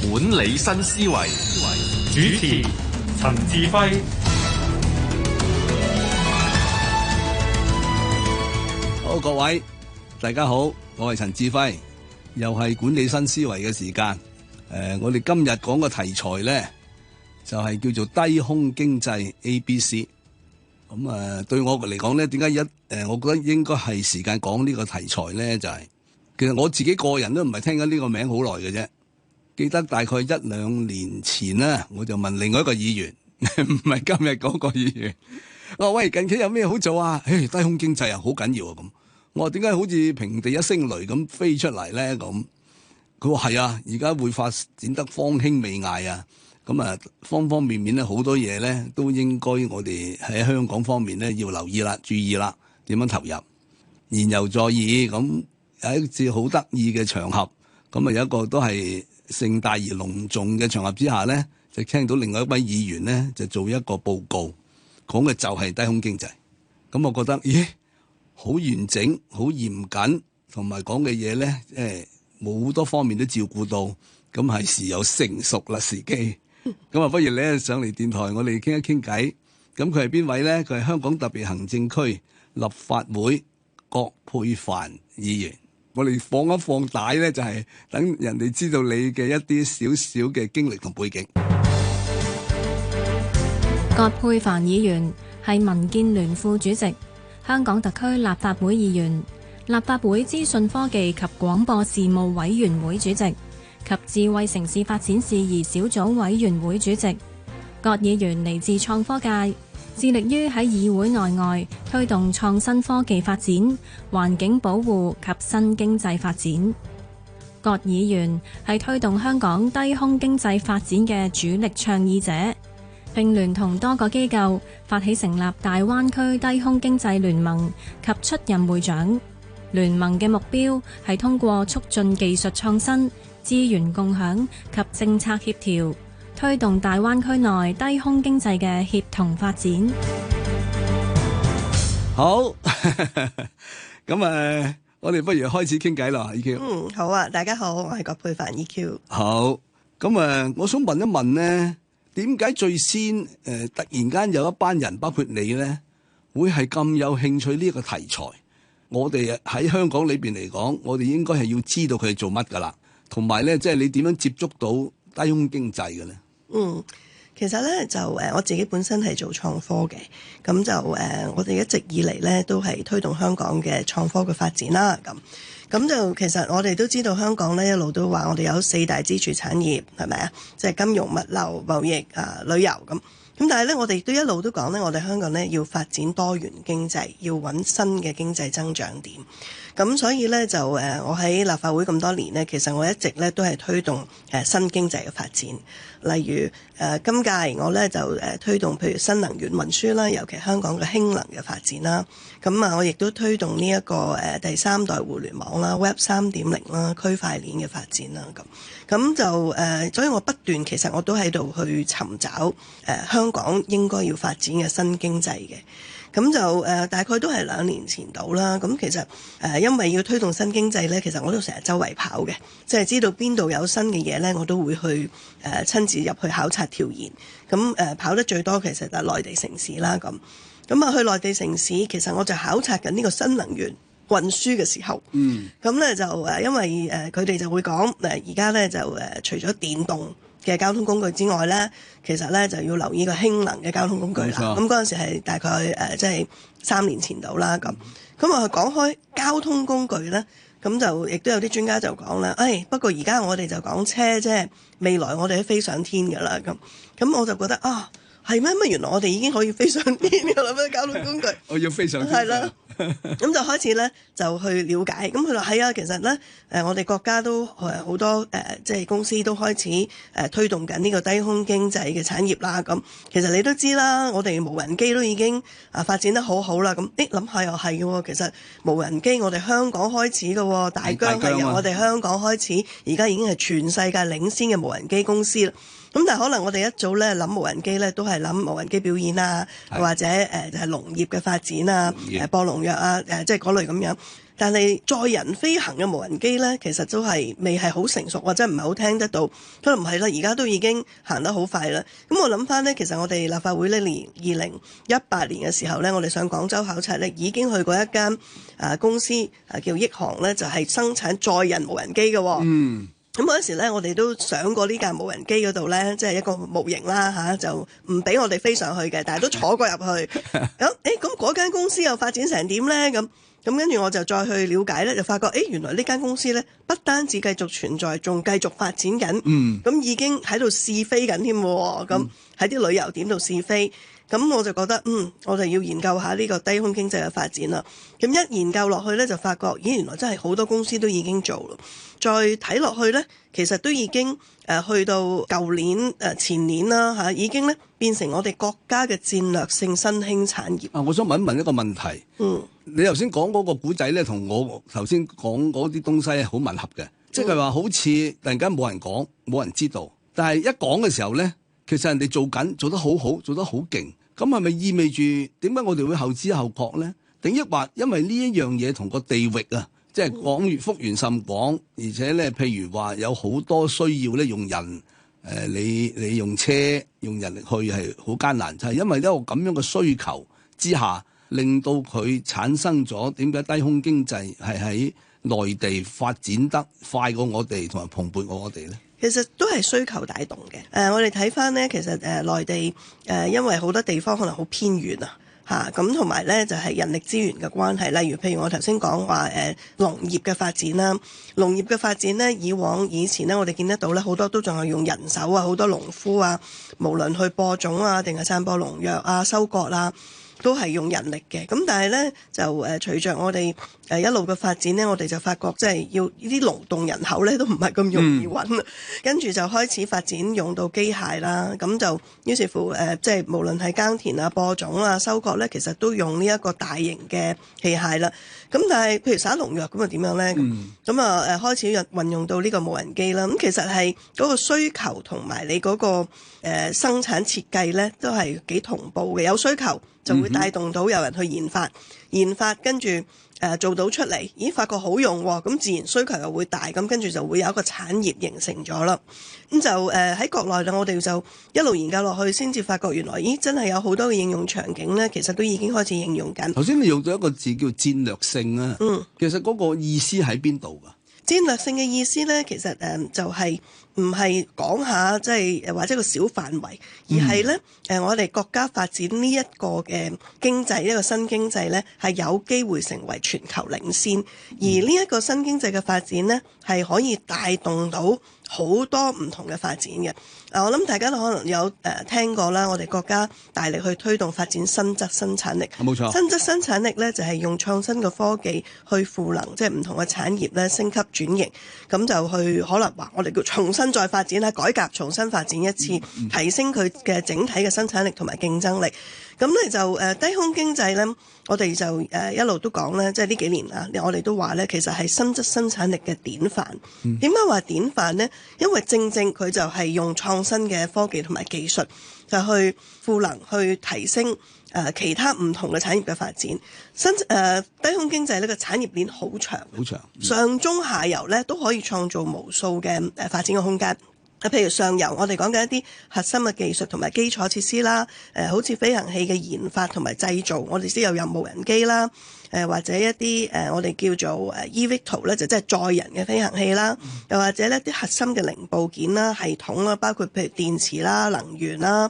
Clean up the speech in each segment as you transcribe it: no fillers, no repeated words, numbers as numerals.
管理新思維，主持陳志輝。好，各位大家好，我係陳志輝，又係管理新思維嘅時間。我哋今日講嘅題材咧，就係叫做低空經濟 ABC。咁對我嚟講咧，點解我覺得應該係時間講呢個題材咧？就係其實我自己個人都唔係聽緊呢個名好耐嘅啫。記得大概1-2年前咧，我就問另外一個議員，唔係今日嗰個議員，我話喂，近期有咩好做啊？低空經濟啊，好緊要啊咁。我話點解好似平地一聲雷咁飛出嚟咧？咁佢話係啊，而家會發展得方興未艾啊！咁方方面面咧，好多嘢咧都應該我哋喺香港方面咧要留意啦、注意啦，點樣投入。言猶在耳，咁有一次好得意嘅場合，咁有一個都係盛大而隆重嘅場合之下咧，就聽到另外一位議員咧就做一個報告，講嘅就係低空經濟。咁我覺得，咦，好完整、好嚴謹，同埋講嘅嘢咧，冇好多方面都照顧到，咁係時有成熟啦時機。咁不如你上嚟電台，我哋傾一傾偈。咁佢係邊位咧？佢係香港特別行政區立法會葛珮帆議員。我哋放一放帶咧，就係等人哋知道你嘅一啲少少嘅經歷同背景。葛珮帆議員係民建聯副主席，香港特區立法會議員，立法會資訊科技及廣播事務委員會主席及智慧城市發展事宜小組委員會主席。葛議員嚟自創科界，致力於喺議會內外推動創新科技發展、環境保護及新經濟發展。葛議員係推動香港低空經濟發展嘅主力倡議者，並聯同多個機構發起成立大灣區低空經濟聯盟及出任會長。聯盟嘅目標係通過促進技術創新、資源共享及政策協調，推動大灣區內低空經濟嘅協同發展。好，咁我哋不如開始傾偈啦，EQ。好啊，大家好，我係葛珮帆 EQ。好，咁我想問一問咧，點解最先突然間有一班人，包括你咧，會係咁有興趣呢個題材？我哋喺香港裏邊嚟講，我哋應該係要知道佢係做乜噶啦，同埋咧，即係你點樣接觸到低空經濟嘅咧？其實咧就我自己本身係做創科嘅，咁就我哋一直以嚟咧都係推動香港嘅創科嘅發展啦。咁就其實我哋都知道香港咧一路都話我哋有4大支柱產業，係咪啊？即係金融、物流、貿易、旅遊咁。咁但係咧，我哋都一路都講咧，我哋香港咧要發展多元經濟，要揾新嘅經濟增長點。咁所以咧就我喺立法會咁多年咧，其實我一直咧都係推動新經濟嘅發展。例如今屆我咧就推動譬如新能源運輸啦，尤其香港嘅輕能嘅發展啦。咁我亦都推動呢一個第3代互聯網啦、Web 3.0啦、區塊鏈嘅發展啦。咁就所以我不斷其實我都喺度去尋找香港應該要發展嘅新經濟嘅。咁就大概都係2年前到啦。咁其實因為要推動新經濟咧，其實我都成日周圍跑嘅，即係知道邊度有新嘅嘢咧，我都會去親自入去考察調研。咁跑得最多其實就係內地城市啦。咁去內地城市，其實我就考察緊呢個新能源運輸嘅時候，咁咧就因為佢哋就會講而家咧就除咗電動嘅交通工具之外咧，其實咧就要留意個氫能嘅交通工具啦。咁嗰陣時係大概即係3年前度啦。咁我講開交通工具咧，咁就亦都有啲專家就講啦，不過而家我哋就講車啫，未來我哋都飛上天㗎啦。咁我就覺得係咩？原來我哋已經可以飛上天㗎啦咩？交通工具我要飛上天。係啦。咁就開始咧就去了解，咁佢話係啊，其實咧我哋國家都好多即係公司都開始推動緊呢個低空經濟嘅產業啦。咁其實你都知啦，我哋無人機都已經發展得好好啦。咁諗下又係嘅喎，其實無人機我哋香港開始嘅喎，大疆係由我哋香港開始，而家已經係全世界領先嘅無人機公司啦。咁但係可能我哋一早咧諗無人機咧，都係諗無人機表演啊，或者就係農業嘅發展啊，播農藥啊，即係嗰類咁樣。但係載人飛行嘅無人機呢，其實都係未係好成熟，或者唔係好聽得到。可能唔係啦，而家都已經行得好快啦。咁我諗翻呢，其實我哋立法會呢年2018年嘅時候呢，我哋上廣州考察呢，已經去過一間公司叫億航呢，就係生產載人無人機嘅。咁嗰陣時咧，我哋都上過呢架無人機嗰度咧，即係一個模型啦嚇，就唔俾我哋飛上去嘅，但係都坐過入去。咁嗰間公司又發展成點咧？咁跟住我就再去了解咧，就發覺原來呢間公司咧不單止繼續存在，仲繼續發展緊。咁已經喺度試飛緊添喎。咁喺啲旅遊點度試飛。咁我就覺得，我哋要研究下呢個低空經濟嘅發展啦。咁一研究落去咧，就發覺，原來真係好多公司都已經做咯。再睇落去咧，其實都已經去到舊年前年啦嚇，已經咧變成我哋國家嘅戰略性新興產業。我想問一問一個問題。你頭先講嗰個古仔咧，同我頭先講嗰啲東西係好吻合嘅，即係話好似突然間冇人講，冇人知道，但係一講嘅時候咧，其實人哋做得好好，做得好勁。咁係咪意味住點解我哋會後知後覺咧？定抑或因為呢一樣嘢同個地域啊，即係廣越幅員甚廣，而且咧，譬如話有好多需要咧用人，你用車用人力去係好艱難，就係因為一個咁樣嘅需求之下，令到佢產生咗點解低空經濟係喺內地發展得快過我哋同埋蓬勃過我哋咧？其實都係需求帶動嘅。我哋睇翻呢，其實內地因為好多地方可能好偏遠啊，咁同埋呢就係人力資源嘅關係。例如譬如我頭先講話農業嘅發展啦，農業嘅發展呢，以前呢，我哋見得到呢，好多都仲係用人手啊，好多農夫啊，無論去播種啊，定係散播農藥啊、收割啊，都係用人力嘅。咁但係呢，就隨着我哋一路嘅發展呢，我哋就發覺即係要呢啲勞動人口呢都唔係咁容易揾，跟住就開始發展用到機械啦。咁就於是乎即係無論係耕田啊、播種啊、收割呢，其實都用呢一個大型嘅器械啦。咁但係譬如撒農藥咁啊點樣呢？咁開始運用到呢個無人機啦。咁其實係嗰個需求同埋你嗰個生產設計呢都係幾同步嘅。有需求就會帶動到有人去研發跟住做到出嚟，咦發覺好用喎，咁自然需求又會大，咁跟住就會有一個產業形成咗啦。咁就喺國內咧，我哋就一路研究落去，先至發覺原來真係有好多嘅應用場景咧，其實都已經開始應用緊。頭先你用咗一個字叫戰略性啊，其實嗰個意思喺邊度㗎？戰略性嘅意思咧，其實就係唔係講下即係或者個小範圍，而係咧我哋國家發展呢一個嘅經濟，一個新經濟咧，係有機會成為全球領先，而呢一個新經濟嘅發展咧，係可以帶動到好多唔同嘅發展嘅。我諗大家都可能有聽過啦，我哋國家大力去推動發展新質生產力。冇錯，新質生產力咧就係用創新嘅科技去賦能，即係唔同嘅產業咧升級轉型，咁就去可能話我哋叫重新再發展啦，改革重新發展一次，提升佢嘅整體嘅生產力同埋競爭力。咁咧就低空經濟咧，我哋就一路都講咧，即係呢幾年啊，我哋都話咧，其實係新質生產力嘅典範。點解話典範呢？因為正佢就係用創新嘅科技同埋技術，就去賦能去提升其他唔同嘅產業嘅發展。低空經濟呢個產業鏈好長，上中下游咧都可以創造無數嘅發展嘅空間。譬如上游，我哋講緊一啲核心嘅技術同埋基礎設施啦，好似飛行器嘅研發同埋製造，我哋先有無人機啦，或者一啲我哋叫做eVTOL 咧，就即係載人嘅飛行器啦，又或者呢啲核心嘅零部件啦、系統啦，包括譬如電池啦、能源啦。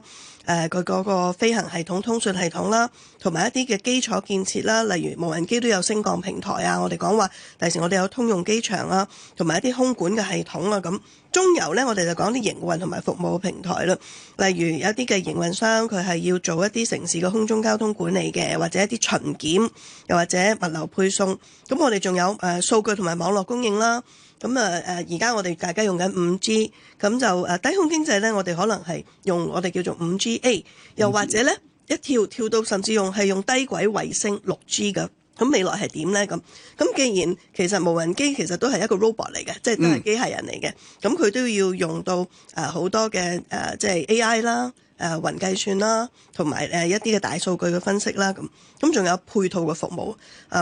佢嗰個飛行系統、通訊系統啦，同埋一啲嘅基礎建設啦，例如無人機都有升降平台啊。我哋講話，第時我哋有通用機場啦，同埋一啲空管嘅系統啊。咁中游呢，我哋就講啲營運同埋服務嘅平台啦。例如有啲嘅營運商，佢係要做一啲城市嘅空中交通管理嘅，或者一啲巡檢，又或者物流配送。咁我哋仲有數據同埋網絡供應啦。咁而家我哋大家用緊 5G， 咁就低空經濟咧，我哋可能係用我哋叫做 5GA， 又或者咧一跳到甚至用低軌衛星 6G 嘅。咁未來係點咧？咁既然其實無人機其實都係一個 robot 嚟嘅，即係都係機械人嚟嘅，咁佢都要用到好多嘅即係 AI 啦。雲計算啦，同埋一啲嘅大數據嘅分析啦，咁仲有配套嘅服務。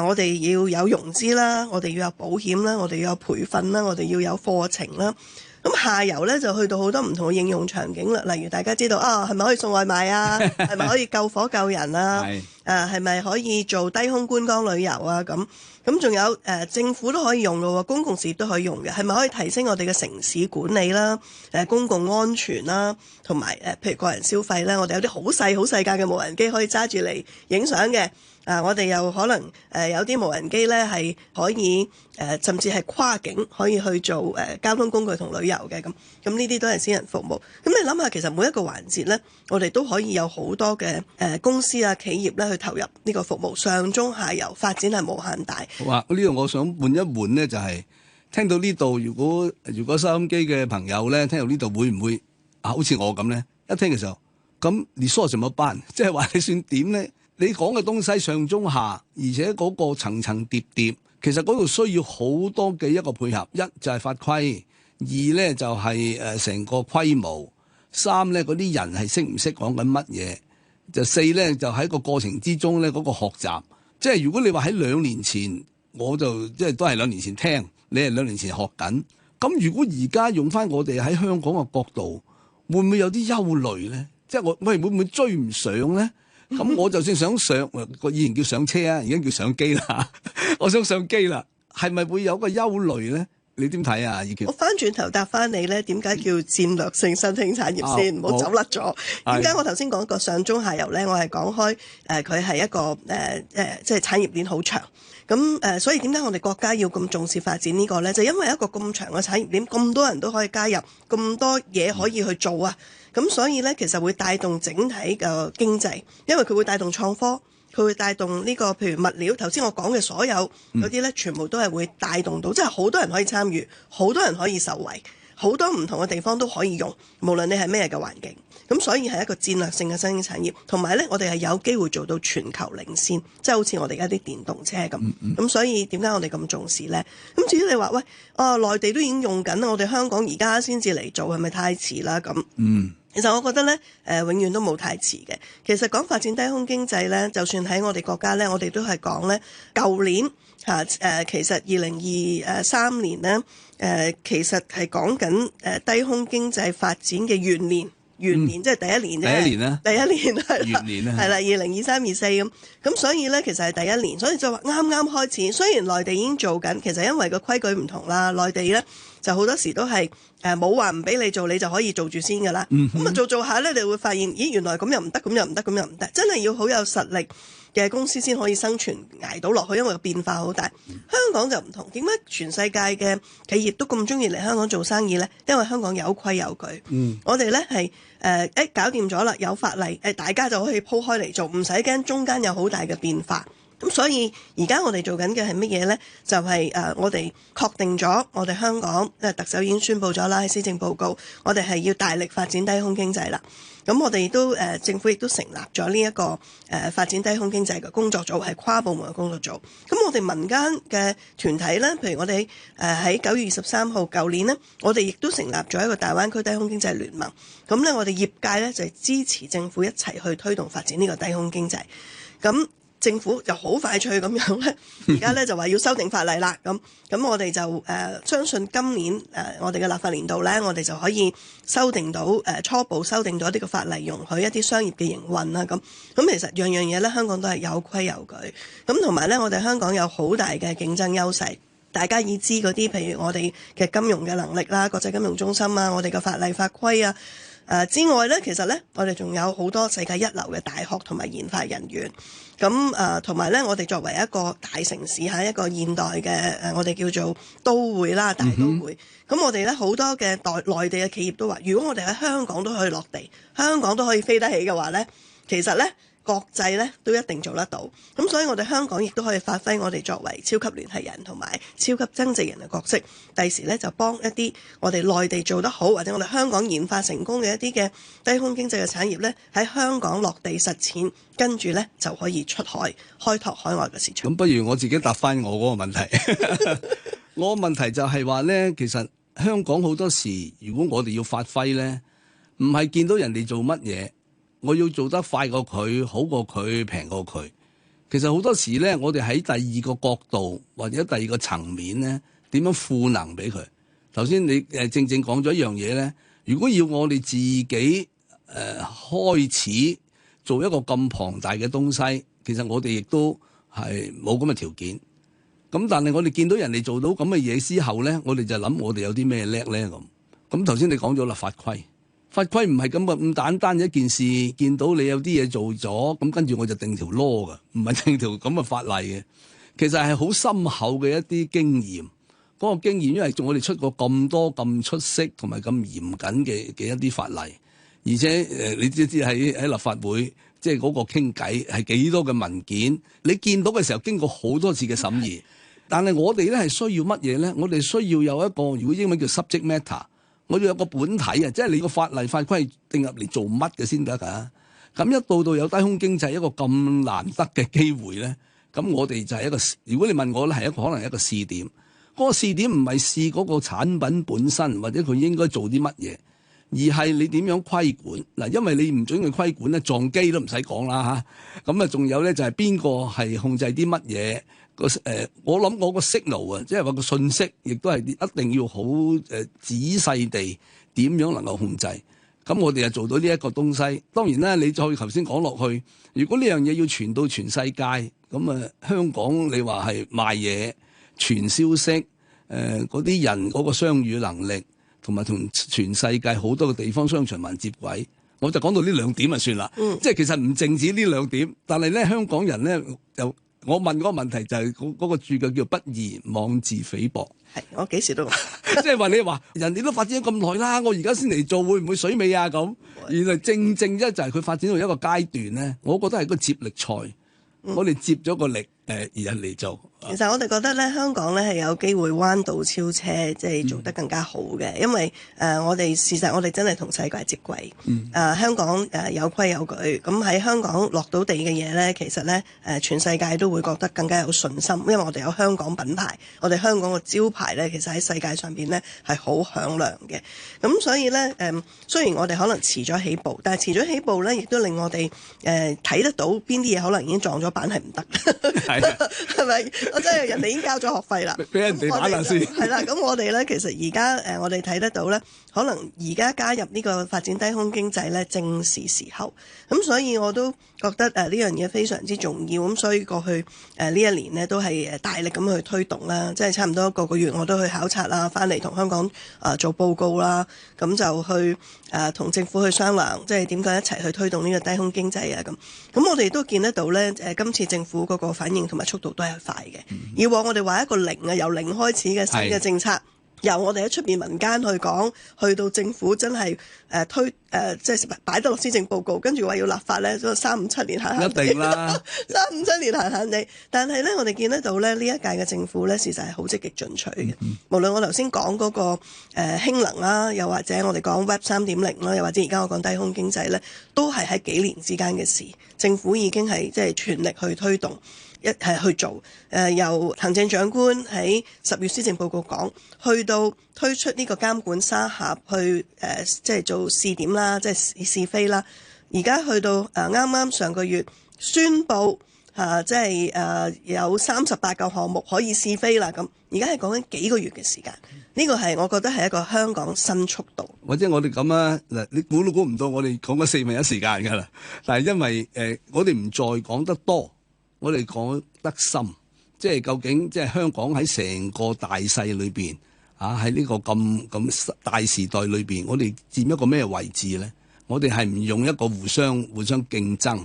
我哋要有融資啦，我哋要有保險啦，我哋要有培訓啦，我哋要有課程啦。咁下游咧就去到好多唔同嘅應用場景啦，例如大家知道係咪可以送外賣啊？係咪可以救火救人啊？係咪可以做低空觀光旅遊啊？咁仲有政府都可以用嘅喎，公共事業都可以用嘅，係咪可以提升我哋嘅城市管理啦、公共安全啦，同埋譬如個人消費咧，我哋有啲好細架嘅無人機可以揸住嚟影相嘅。我哋又可能有啲無人機咧係可以甚至係跨境可以去做交通工具同旅遊嘅咁呢啲都係私人服務。咁你諗下，其實每一個環節咧，我哋都可以有好多嘅公司啊企業咧去投入呢個服務，上中下游發展係無限大。好啊，呢度我想換一換咧，就係聽到呢度，如果收音機嘅朋友咧聽到呢度，會唔會好似我咁咧？一聽嘅時候，咁你疏什麼班？即係話你算點咧？你講嘅東西上中下，而且嗰個層層疊疊，其實嗰度需要好多嘅一個配合。一就係法規，二咧就係成個規模，三咧嗰啲人係識唔識講緊乜嘢，就四咧就喺個過程之中咧嗰個學習。即係如果你話喺2年前，我就即係都係2年前聽，你係2年前學緊。咁如果而家用翻我哋喺香港嘅角度，會唔會有啲憂慮咧？即係我會唔會追唔上咧？咁我就算想上，以前叫上車啊，而家叫上機啦。我想上機啦，係咪會有個憂慮咧？你點睇啊？以橋，我翻轉頭答翻你咧，點解叫戰略性新興產業先？唔好走甩咗。點解我頭先講個上中下游咧？我係講開佢係一個即係產業鏈好長。咁所以點解我哋國家要咁重視發展呢個咧？就因為一個咁長嘅產業鏈，咁多人都可以加入，咁多嘢可以去做啊！咁所以咧，其實會帶動整體嘅經濟，因為佢會帶動創科，佢會帶動呢個譬如物料。頭先我講嘅所有嗰啲咧，全部都係會帶動到，即係好多人可以參與，好多人可以受惠，好多唔同嘅地方都可以用，無論你係咩嘅環境。咁所以係一個戰略性嘅新興產業，同埋咧，我哋係有機會做到全球領先，即係好似我哋而家啲電動車咁。咁所以點解我哋咁重視咧？咁至於你話喂，內地都已經用緊啦，我哋香港而家先至嚟做，係咪太遲啦？咁其實我覺得咧，永遠都冇太遲嘅。其實講發展低空經濟咧，就算喺我哋國家咧，我哋都係講咧，舊年其實2023年咧，其實係講緊低空經濟發展嘅元年。即係第一年啫，第一年係啦，2023、24咁，所以咧其實係第一年，所以就話啱啱開始。雖然內地已經做緊，其實因為個規矩唔同啦，內地咧就好多時都係冇話唔俾你做，你就可以做住先㗎啦。咁做下咧，你會發現，咦，原來咁又唔得，咁又唔得，咁又唔得，真係要好有實力嘅公司先可以生存捱到落去，因為個變化好大。香港就唔同，點解全世界嘅企業都咁中意嚟香港做生意咧？因為香港有規有矩，我哋咧係搞掂咗啦，有法例大家就可以鋪開嚟做，唔使驚中間有好大嘅變化。咁所以而家我哋做緊嘅係乜嘢咧？就係我哋確定咗，我哋香港特首已經宣布咗啦，喺施政報告，我哋係要大力發展低空經濟啦。咁我哋亦都政府亦都成立咗呢一個發展低空經濟嘅工作組，係跨部門嘅工作組。咁我哋民間嘅團體咧，譬如我哋喺9月23號舊年咧，我哋亦都成立咗一個大灣區低空經濟聯盟。咁咧，我哋業界咧就係支持政府一齊去推動發展呢個低空經濟。咁政府就好快脆咁樣咧，而家咧就話要修訂法例啦。咁我哋就相信今年我哋嘅立法年度咧，我哋就可以修訂到初步修訂咗呢個法例，容許一啲商業嘅營運啦。咁其實樣樣嘢咧，香港都係有規有矩。咁同埋咧，我哋香港有好大嘅競爭優勢。大家已知嗰啲，譬如我哋嘅金融嘅能力啦，國際金融中心啊，我哋嘅法例法規啊。之外咧，其實咧，我哋仲有好多世界一流嘅大學同埋研發人員。咁同埋咧，我哋作為一個大城市嚇，一個現代嘅我哋叫做都會啦，大都會。咁我哋咧好多嘅內地嘅企業都話，如果我哋喺香港都可以落地，香港都可以飛得起嘅話咧，其實咧，國際咧都一定做得到。咁所以我哋香港亦都可以發揮我哋作為超級聯繫人同埋超級增值人嘅角色。第時咧就幫一啲我哋內地做得好或者我哋香港研發成功嘅一啲嘅低空經濟嘅產業咧，喺香港落地實踐，跟住咧就可以出海開拓海外嘅市場。咁不如我自己答翻我嗰個問題。我個問題就係話咧，其實香港好多時，如果我哋要發揮咧，唔係見到人哋做乜嘢，我要做得快過佢，好過佢，平過佢。其實好多時咧，我哋喺第二個角度或者第二個層面咧，點樣賦能俾佢？頭先你正正講咗一樣嘢咧，如果要我哋自己開始做一個咁龐大嘅東西，其實我哋亦都係冇咁嘅條件。咁但係我哋見到人哋做到咁嘅嘢之後咧，我哋就諗我哋有啲咩叻咧咁。咁頭先你講咗啦，法規唔係咁簡單一件事，見到你有啲嘢做咗，咁跟住我就定條 law 㗎，唔係定條咁嘅法例嘅。其實係好深厚嘅一啲經驗，嗰個經驗因為我哋出過咁多咁出色同埋咁嚴謹嘅一啲法例，而且你知喺立法會即係嗰個傾偈係幾多嘅文件，你見到嘅時候經過好多次嘅審議，但係我哋咧係需要乜嘢咧？我哋需要有一個，如果英文叫 subject matter。我要有個本體啊，即係你個法例法規定入嚟做乜嘅先得㗎？咁一到有低空經濟一個咁難得嘅機會咧，咁我哋就係一個，如果你問我咧，係可能係一個試點。嗰個試點唔係試嗰個產品本身或者佢應該做啲乜嘢，而係你點樣規管嗱？因為你唔準佢規管咧，撞機都唔使講啦嚇。咁啊，仲有咧就係邊個係控制啲乜嘢？我諗我個 signal 啊，即係話個信息，亦都係一定要好仔細地點樣能夠控制。咁我哋就做到呢一個東西。當然啦，你再頭先講落去，如果呢樣嘢要傳到全世界，咁啊香港你話係賣嘢、傳消息，嗰啲人嗰個商語能力，同埋同全世界好多個地方雙循環接軌，我就講到呢兩點就算啦。即係其實唔淨止呢兩點，但係咧香港人咧又。我問嗰個問題就係嗰個註腳叫不義妄自菲薄。係，我幾時都即係話你話人哋都發展咗咁耐啦，我而家先嚟做會唔會水尾啊咁？原來正正就係佢發展到一個階段咧，我覺得係個接力賽。我哋接咗個力，而人嚟做。其實我哋覺得咧，香港咧係有機會彎道超車，即係做得更加好嘅。因為我哋事實我哋真係同世界接軌。香港有規有矩，咁喺香港落到地嘅嘢咧，其實咧全世界都會覺得更加有信心，因為我哋有香港品牌，我哋香港個招牌咧，其實喺世界上邊咧係好響亮嘅。咁所以咧雖然我哋可能遲咗起步，但係遲咗起步咧，亦都令我哋睇得到邊啲嘢可能已經撞咗板係唔得，係咪？我真係人哋已經交咗學費啦，俾人哋玩下先。係啦，咁我哋咧其實而家我哋睇得到咧，可能而家加入呢個發展低空經濟咧，正是時候。咁所以我都覺得呢樣嘢非常之重要。咁所以過去呢一年呢，都係大力咁去推動啦，即係差唔多個個月我都去考察啦，翻嚟同香港做報告啦，咁就去同政府去商量，即係點解一齊去推動呢個低空經濟啊咁。咁我哋都見得到咧，今次政府嗰個反應同埋速度都係快嘅。以往我哋話一個零啊，由零開始嘅新嘅政策，由我哋喺出邊民間去講，去到政府真係推即係擺得落施政報告，跟住話要立法咧，都3-5-7年行行地，一定啦3-5-7年行行地。但係咧，我哋見得到咧，呢一屆嘅政府咧，事實係好積極進取嘅。無論我頭先講嗰個氫能啦，又或者我哋講 Web 3.0啦，又或者而家我講低空經濟咧，都係喺幾年之間嘅事。政府已經係即係全力去推動。去做由行政長官喺10月施政報告講，去到推出呢個監管沙盒去即係做試點啦，即係試飛啦。而家去到啱啱上個月宣布即係有38個項目可以試飛啦。咁而家係講緊幾個月嘅時間，呢個係我覺得係一個香港新速度。或者我哋咁啊嗱，你估都估唔到，我哋講咗4分1時間㗎啦。但係因為我哋唔再講得多。我哋講得深，即係究竟即係香港喺成個大勢裏邊喺呢個咁大時代裏邊，我哋佔一個咩位置咧？我哋係唔用一個互相競爭，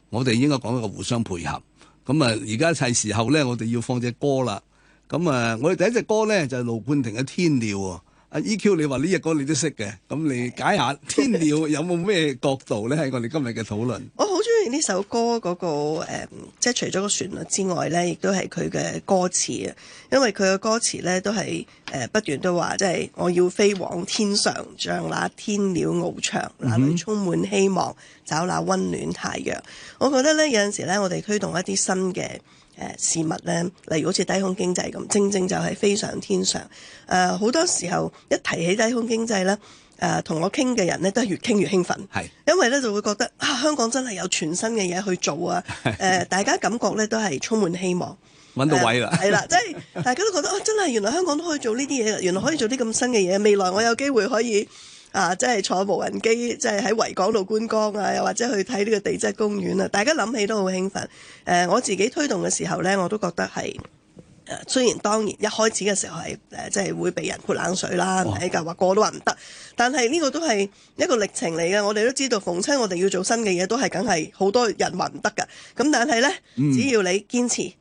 我哋應該講一個互相配合。咁啊，而家係時候咧，我哋要放隻歌啦。咁啊，我哋第一隻歌咧就係盧冠廷嘅《天鳥》喎。阿 EQ， 你話呢隻歌你都識嘅，咁你解下《天鳥》有冇咩角度咧？喺我哋今日嘅討論，我好中意呢首歌嗰個即係除咗個旋律之外咧，亦都係佢嘅歌詞啊。因為佢嘅歌詞咧都係不斷都話，即係我要飛往天上，像那天鳥翱翔，那裡充滿希望，找那溫暖太陽。我覺得咧有陣時咧，我哋推動一啲新嘅事物咧，例如好似低空經濟咁，正正就係飛上天上。好多時候一提起低空經濟咧，同我傾嘅人咧都係越傾越興奮，因為咧就會覺得香港真係有全新嘅嘢去做啊！大家感覺咧都係充滿希望，揾到位啦，係啦，即係大家都覺得真係原來香港都可以做呢啲嘢，原來可以做啲咁新嘅嘢，未來我有機會可以即係坐無人機，即係喺維港度觀光啊，又或者去睇呢個地質公園啊，大家諗起都好興奮。我自己推動嘅時候咧，我都覺得係。雖然當然一開始嘅時候係即係會被人潑冷水啦，係㗎，話個個都話唔得，但係呢個都係一個歷程嚟嘅。我哋都知道逢親我哋要做新嘅嘢，都係梗係好多人話唔得㗎。咁但係咧，只要你堅持，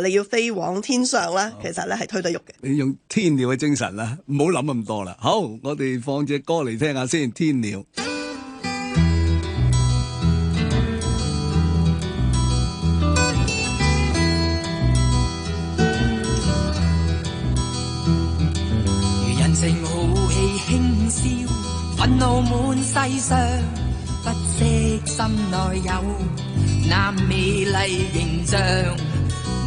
你要飛往天上啦，其實咧係推得喐嘅。你用天鳥嘅精神啦，唔好諗咁多啦。好，我哋放隻歌嚟聽下先，天鳥。情豪氣輕笑，憤怒滿世上，不惜心內有那美麗形象，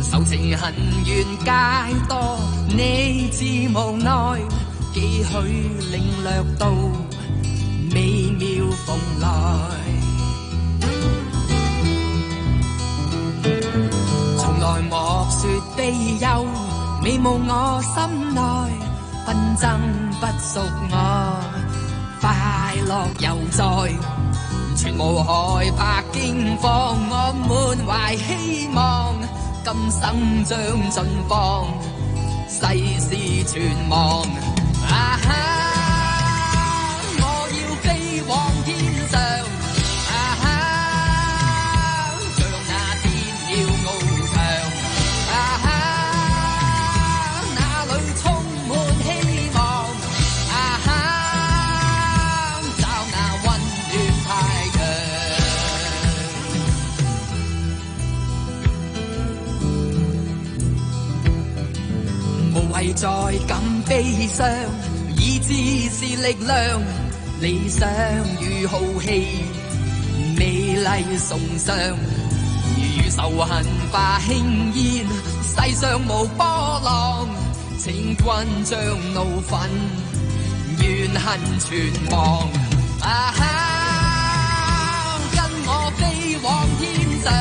仇情恨怨皆多，你自無奈，幾許領略到美妙蓬萊，從來莫說悲憂，美夢我心內。紛爭不屬我，快樂猶在，全無害怕驚慌。我滿懷希望，今生將盡放，世事全忘。我要飛往天上，像那天鳥翱翔。為再感悲傷，意志是力量，理想與豪氣，美麗崇尚。如仇恨化輕煙，世上無波浪，請君將怒憤怨恨全忘。跟我飛往天上。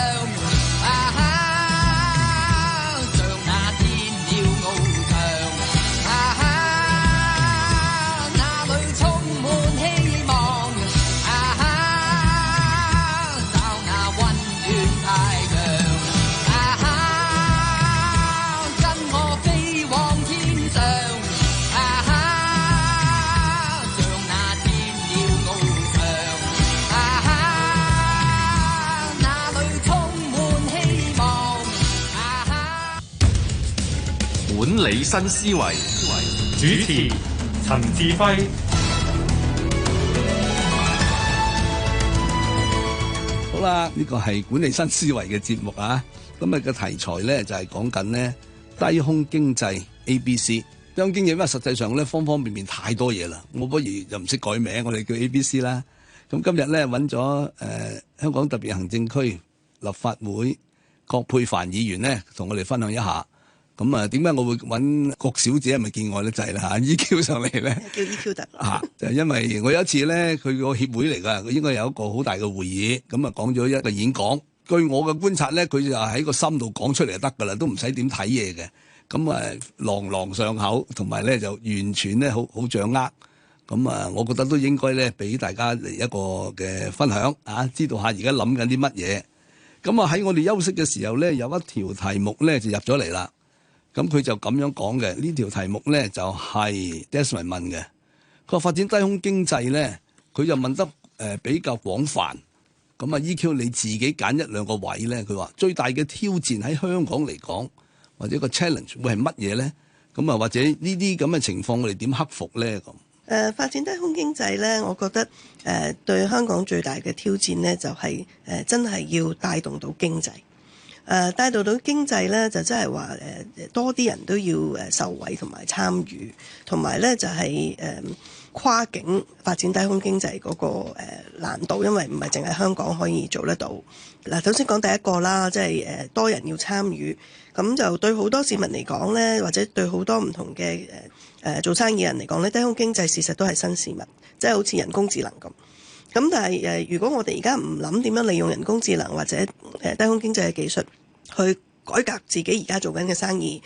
管理新思維，主持陳志輝。好啦，呢個係管理新思維嘅節目啊。今日嘅題材咧就係講緊呢低空經濟 ABC。低空經濟因為實際上咧方方面面太多嘢啦，我不如就唔識改名，我哋叫 ABC 啦。咁今日咧揾咗香港特別行政區立法會葛珮帆議員咧，同我哋分享一下。咁啊，點解我會揾郭小姐係咪見外咧？就係啦嚇 EQ 上嚟咧，叫 EQ 得啦。就係因為我有一次咧，佢個協會嚟㗎，佢應該有一個好大嘅會議，咁啊講咗一個演講。據我嘅觀察咧，佢就喺個心度講出嚟就得㗎啦，都唔使點睇嘢嘅。咁啊，朗朗上口，同埋咧就完全咧好掌握。咁啊，我覺得都應該咧俾大家嚟一個嘅分享啊，知道下而家諗緊啲乜嘢。咁啊喺我哋休息嘅時候咧，有一條題目咧就入咗嚟啦。咁佢就咁樣講嘅，呢條題目咧就係 Desmond 問嘅。佢話發展低空經濟咧，佢就問得比較廣泛。咁啊 EQ 你自己揀一兩個位咧，佢話最大嘅挑戰喺香港嚟講，或者個 challenge 會係乜嘢咧？咁啊或者呢啲咁嘅情況我哋點克服咧？咁發展低空經濟咧，我覺得對香港最大嘅挑戰咧就係真係要帶動到經濟。帶動到經濟咧，就真係話多啲人都要受惠同埋參與，同埋咧就係跨境發展低空經濟嗰個難度，因為唔係淨係香港可以做得到。嗱，首先講第一個啦，即係多人要參與，咁就對好多市民嚟講呢，或者對好多唔同嘅做生意人嚟講呢，低空經濟事實都係新事物，即係好似人工智能咁。咁但係如果我哋而家唔諗點樣利用人工智能或者低空經濟嘅技術去改革自己而家做緊嘅生意，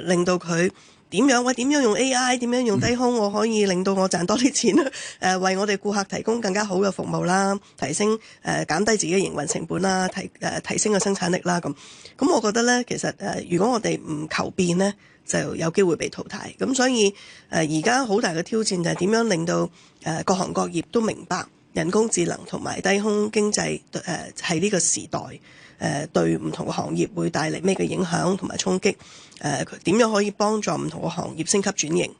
令到佢點樣用 AI， 點樣用低空，我可以令到我賺多啲錢為我哋顧客提供更加好嘅服務啦，提升減低自己嘅營運成本啦，提升個生產力啦咁。咁我覺得呢，其實如果我哋唔求變呢，就有機會被淘汰。咁所以而家好大嘅挑戰就係點樣令到各行各業都明白人工智能同埋低空經濟係呢個時代對唔同嘅行業會帶嚟咩嘅影響同埋衝擊，點樣可以幫助唔同嘅行業升級轉型？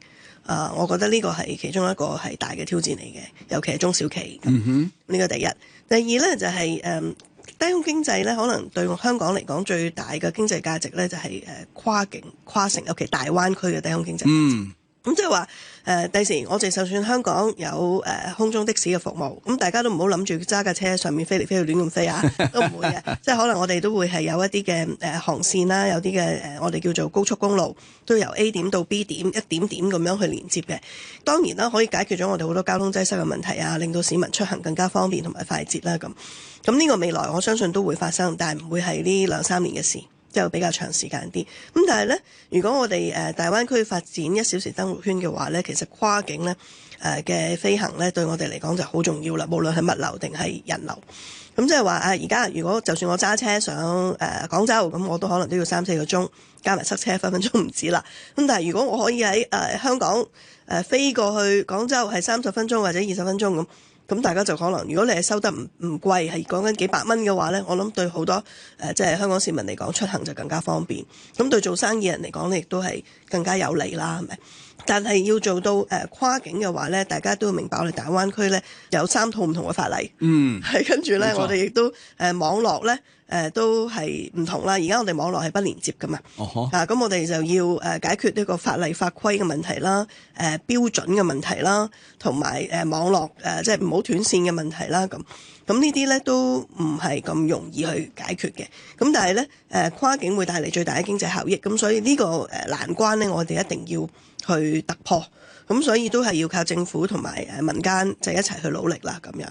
我覺得呢個係其中一個係大嘅挑戰嚟嘅，尤其係中小企。呢個第一。第二呢，就係低空經濟呢，可能對香港嚟講最大嘅經濟價值呢，就係跨境跨城，尤其大灣區嘅低空經濟價值。咁即係話第時我哋就算香港有空中的士嘅服務，咁大家都唔好諗住揸架車上面飛嚟飛去亂咁飛啊，都唔會嘅。即係可能我哋都會係有一啲嘅航線啦，有啲嘅我哋叫做高速公路，都由 A 點到 B 點一點點咁樣去連接嘅。當然啦，可以解決咗我哋好多交通擠塞嘅問題啊，令到市民出行更加方便同埋快捷啦咁。咁呢個未來我相信都會發生，但係唔會係呢2-3年嘅事。就比較長時間啲，咁但係呢，如果我哋大灣區發展1小時登陸圈嘅話呢，其實跨境呢嘅飛行呢對我哋嚟講就好重要啦，無論係物流定係人流。咁即係話而家如果就算我揸車上廣州，咁我都可能都要3-4個鐘，加埋塞車分分鐘唔止啦。咁但係如果我可以喺香港飛過去廣州係30分鐘或者20分鐘咁大家就可能，如果你係收得唔貴，係講緊幾百蚊嘅話呢，我諗對好多即係香港市民嚟講，出行就更加方便。咁對做生意人嚟講呢，亦都係更加有利啦，係咪？但係要做到跨境嘅話呢，大家都要明白我哋大灣區呢有3套唔同嘅法例。係跟住呢，我哋亦都網絡呢都係唔同啦。而家我哋網絡係不連接噶嘛。咁我哋就要解決呢個法例法規嘅問題啦，標準嘅問題啦，同埋網絡即係唔好斷線嘅問題啦。咁呢啲呢都唔係咁容易去解決嘅。咁但係呢跨境會帶嚟最大嘅經濟效益。咁所以呢個難關呢，我哋一定要去突破。咁所以都係要靠政府同埋民間就一齊去努力啦。咁樣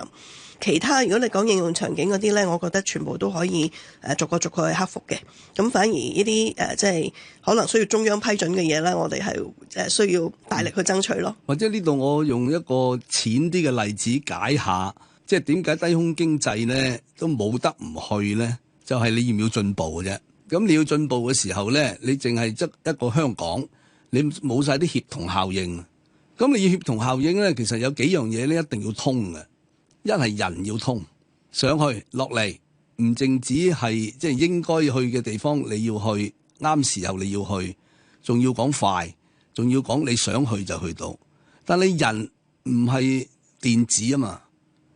其他如果你講應用場景嗰啲呢，我覺得全部都可以逐個去克服嘅。咁反而呢啲即係可能需要中央批准嘅嘢呢，我哋係需要大力去爭取咯。或者呢度我用一個淺啲嘅例子解下，即係點解低空經濟呢都冇得唔去呢？就係你要唔要進步嘅啫。咁你要進步嘅時候呢，你淨係執一個香港，你冇晒啲協同效應。咁你要協同效應呢，其實有幾樣嘢呢一定要通嘅。一係人要通上去落嚟，唔淨止係即係應該去嘅地方你要去，啱時候你要去，仲要講快，仲要講你想去就去到。但你人唔係電子啊嘛，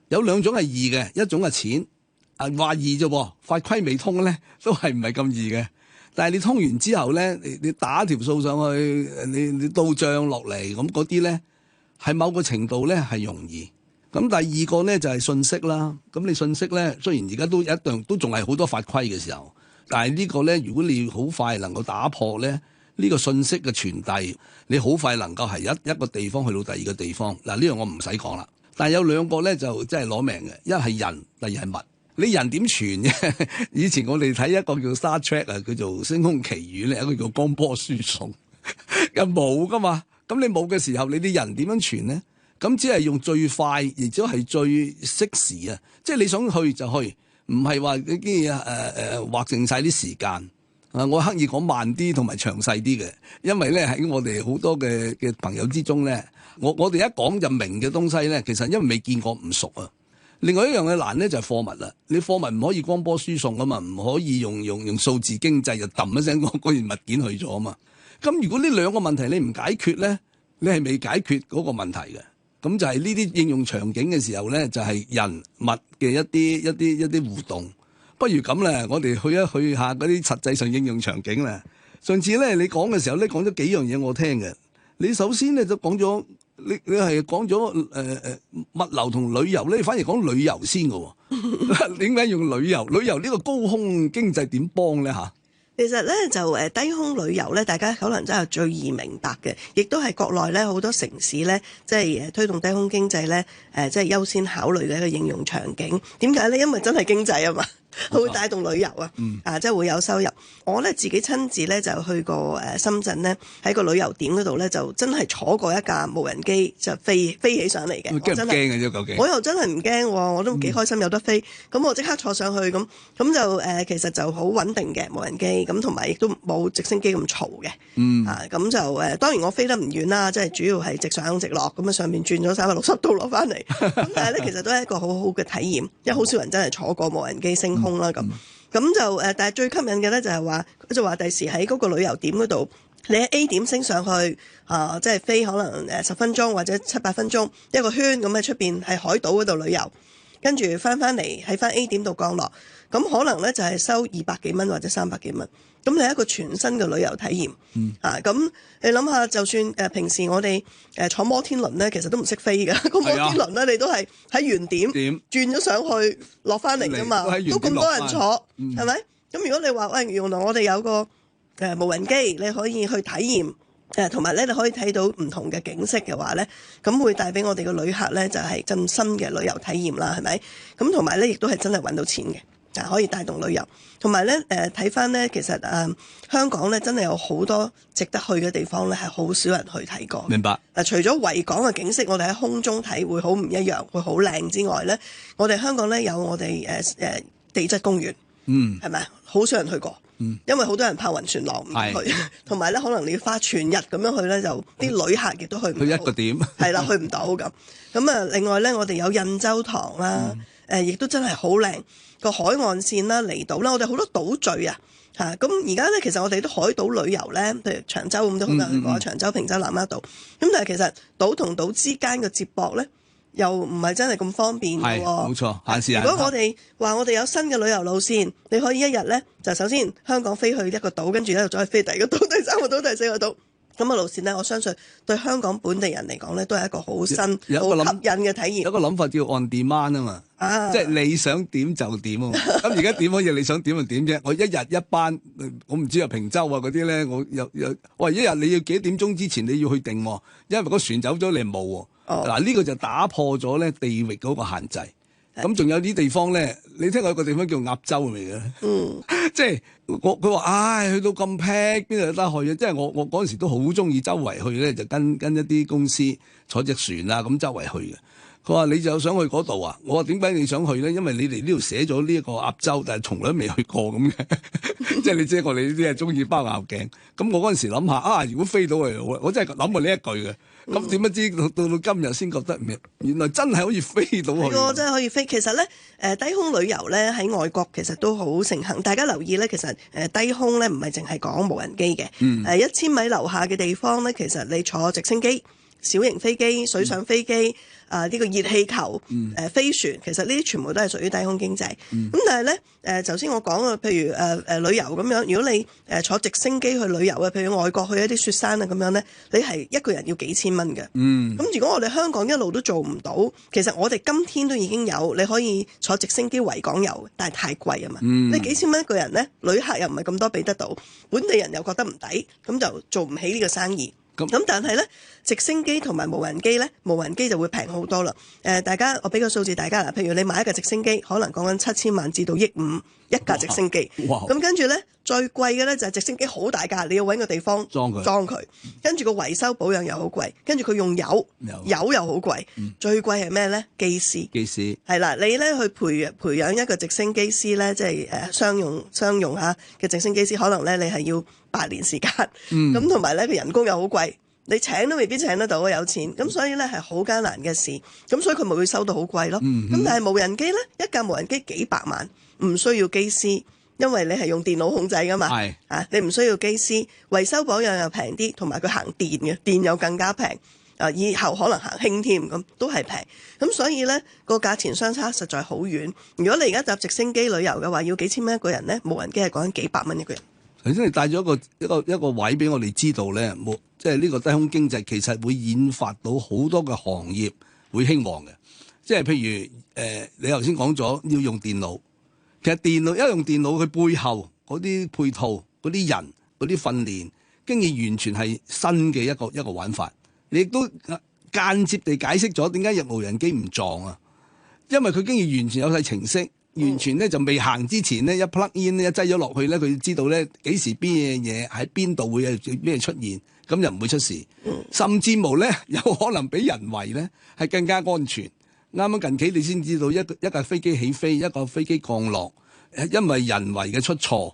有2種係易嘅，一種係錢話易啫喎，法規未通咧都係唔係咁易嘅。但係你通完之後咧，你打條數上去，你到帳落嚟咁嗰啲咧，係某個程度咧係容易。咁第二個咧就係信息啦。咁你信息咧，雖然而家都一樣都仲係好多法規嘅時候，但係呢個咧，如果你好快能夠打破咧，呢個信息嘅傳遞，你好快能夠係一個地方去到第二個地方。嗱，呢樣我唔使講啦。但係有2個咧就真係攞命嘅，一係人，第二係物。你人點傳啫？以前我哋睇一個叫 Star Trek 啊，叫做《星空奇遇》咧，一個叫光波輸送，又冇噶嘛。咁你冇嘅時候，你啲人點樣傳咧？咁只係用最快，亦都係最適時啊！即係你想去就去，唔係話啲嘢劃定晒啲時間啊！我刻意講慢啲同埋詳細啲嘅，因為咧喺我哋好多嘅朋友之中咧，我哋一講就明嘅東西咧，其實因為未見過唔熟啊。另外一樣嘅難咧就係貨物啦，你貨物唔可以光波輸送啊嘛，唔可以用數字經濟就揼一聲嗰件物件去咗啊嘛。咁如果呢2個問題你唔解決咧，你係未解決嗰個問題嘅。咁就係呢啲應用場景嘅時候咧，就係人物嘅一啲互動。不如咁咧，我哋去下嗰啲實際上應用場景啦。上次咧你講嘅時候咧，講咗幾樣嘢我聽嘅。你首先咧就講咗你係講咗物流同旅遊咧，你反而講旅遊先嘅喎。點解用旅遊？旅遊呢個高空經濟點幫咧嚇？其實咧就低空旅遊咧，大家可能真係最易明白嘅，亦都係國內咧好多城市咧，即係推動低空經濟咧，即係優先考慮嘅一個應用場景。點解咧？因為真係經濟啊嘛。佢會帶動旅遊啊，即係會有收入。我咧自己親自咧就去過深圳咧，喺個旅遊點嗰度咧就真係坐過一架無人機就飛起上嚟嘅。驚唔驚嘅啫？究竟我又真係唔驚，我都幾開心有得飛。咁我即刻坐上去咁就其實就好穩定嘅無人機，咁同埋亦都冇直升機咁嘈嘅。咁就當然我飛得唔遠啦，即係主要係直上直落咁上面轉咗360度落翻嚟。咁但係咧其實都係一個好好嘅體驗，因為好少人真係坐過無人機升空啦咁就但係最吸引嘅咧就係話，佢就話第時喺嗰個旅遊點嗰度，你喺 A 點升上去即係飛可能10分鐘或者7-8分鐘一個圈咁喺出邊係海島嗰度旅遊，跟住翻嚟喺翻 A 點度降落，咁可能咧就係收200幾蚊或者300幾蚊，咁你係一個全新嘅旅遊體驗。咁你諗下，就算平時我哋坐摩天輪咧，其實都唔識飛㗎。個摩天輪咧，你都係喺原點轉咗上去落翻嚟㗎嘛，都咁多人坐，係咪？咁如果你話喂，原來我哋有個無人機，你可以去體驗。同埋咧，你可以睇到唔同嘅景色嘅話咧，咁會帶俾我哋嘅旅客咧，就係更新嘅旅遊體驗啦，係咪？咁同埋咧，亦都係真係揾到錢嘅，可以帶動旅遊。同埋咧，睇翻咧，其實香港咧真係有好多值得去嘅地方咧，係好少人去睇過。明白。除咗維港嘅景色，我哋喺空中睇會好唔一樣，會好靚之外咧，我哋香港咧有我哋地質公園，係咪？好少人去過。因為好多人怕暈船浪唔去，同埋咧可能你要花全日咁樣去咧，就啲旅客亦都去唔到。去一個點係啦，去唔到咁。另外咧，我哋有印洲塘啦，亦都真係好靚個海岸線啦、離島啦，我哋好多島嶼啊嚇。咁而家咧，其實我哋都海島旅遊咧，譬如長洲咁都好多人去過，長洲、平洲、南丫島。咁但係其實島同島之間嘅接駁咧，又唔係真係咁方便嘅喎。冇錯，如果我哋話我哋有新嘅旅遊路線，你可以一日咧就首先香港飛去一個島，跟住咧再飛第二個島、第三個島、第四個島。咁嘅路線咧，我相信對香港本地人嚟講咧，都係一個好新、好吸引嘅體驗。有一個諗法叫 on demand 啊嘛，即係你想點就點啊嘛。咁而家點可以你想點就點啫？我一日一班，我唔知啊平洲啊嗰啲咧，我喂一日你要幾點鐘之前你要去定，因為個船走咗你冇喎。嗱呢個就打破咗咧地域嗰個限制。咁仲有啲地方咧，你聽過有個地方叫鴨洲嚟嘅，即係佢話，去到咁僻，邊度有得去啊？即係我嗰陣時都好中意周圍去咧，就跟一啲公司坐隻船啊，咁周圍去嘅。佢話你就想去嗰度啊？我話點解你想去咧？因為你哋呢度寫咗呢一個鴨洲，但係從來都未去過咁嘅，即係你知我哋呢啲係中意包拗頸。咁我嗰陣時諗下如果飛到去，我真係諗過呢一句嘅。咁點不知到今日先覺得原來真係可以飛到去。真係可以飛。其實咧，低空旅遊咧喺外國其實都好盛行。大家留意咧，其實低空咧唔係淨係講無人機嘅。1000米樓下嘅地方咧，其實你坐直升機、小型飛機、水上飛機。呢個熱氣球、飛船，其實呢啲全部都係屬於低空經濟。咁但係咧，頭先我講嘅，譬如旅遊咁樣，如果你坐直升機去旅遊嘅，譬如外國去一啲雪山啊咁樣咧，你係一個人要幾千蚊嘅。咁如果我哋香港一路都做唔到，其實我哋今天都已經有，你可以坐直升機維港遊，但係太貴啊嘛。你幾千蚊一個人咧，旅客又唔係咁多俾得到，本地人又覺得唔抵，咁就做唔起呢個生意。咁但係咧，直升機同埋無人機咧，無人機就會平好多啦。大家我俾個數字大家啦，譬如你買一架直升機，可能講緊7000萬至到1億5一架直升機。咁跟住咧，最貴嘅咧就係直升機好大架，你要搵個地方裝佢。跟住個維修保養又好貴，跟住佢用油又好貴。最貴係咩咧？機師係啦，你咧去培養一個直升機師咧，即係商用嚇嘅直升機師，可能咧你係要8年時間。咁同埋咧，佢人工又好貴。你請都未必請得到啊！有錢咁，所以咧係好艱難嘅事，咁所以佢咪會收到好貴咯。咁但係無人機咧，一架無人機幾百萬，唔需要機師，因為你係用電腦控制噶嘛。你唔需要機師，維修保養又平啲，同埋佢行電嘅，電又更加平。以後可能行輕添，咁都係平。咁所以咧個價錢相差實在好遠。如果你而家搭直升機旅遊嘅話，要幾千蚊一個人咧，無人機係講緊幾百蚊一個人。頭先你帶咗一個位俾我哋知道咧，即係呢個低空經濟其實會引發到好多嘅行業會興旺嘅。即係譬如你頭先講咗要用電腦，其實電腦一用電腦，佢背後嗰啲配套、嗰啲人、嗰啲訓練，經已完全係新嘅一個玩法。你亦都間接地解釋咗點解入無人機唔撞啊？因為佢經已完全有晒程式。完全咧就未行之前咧，一 plug in 咧，一擠咗落去咧，佢知道咧幾時邊嘢喺邊度會有咩出現，咁就唔會出事。甚至無咧有可能比人為咧係更加安全。啱啱近期你先知道一架飛機起飛，一個飛機降落，因為人為嘅出錯。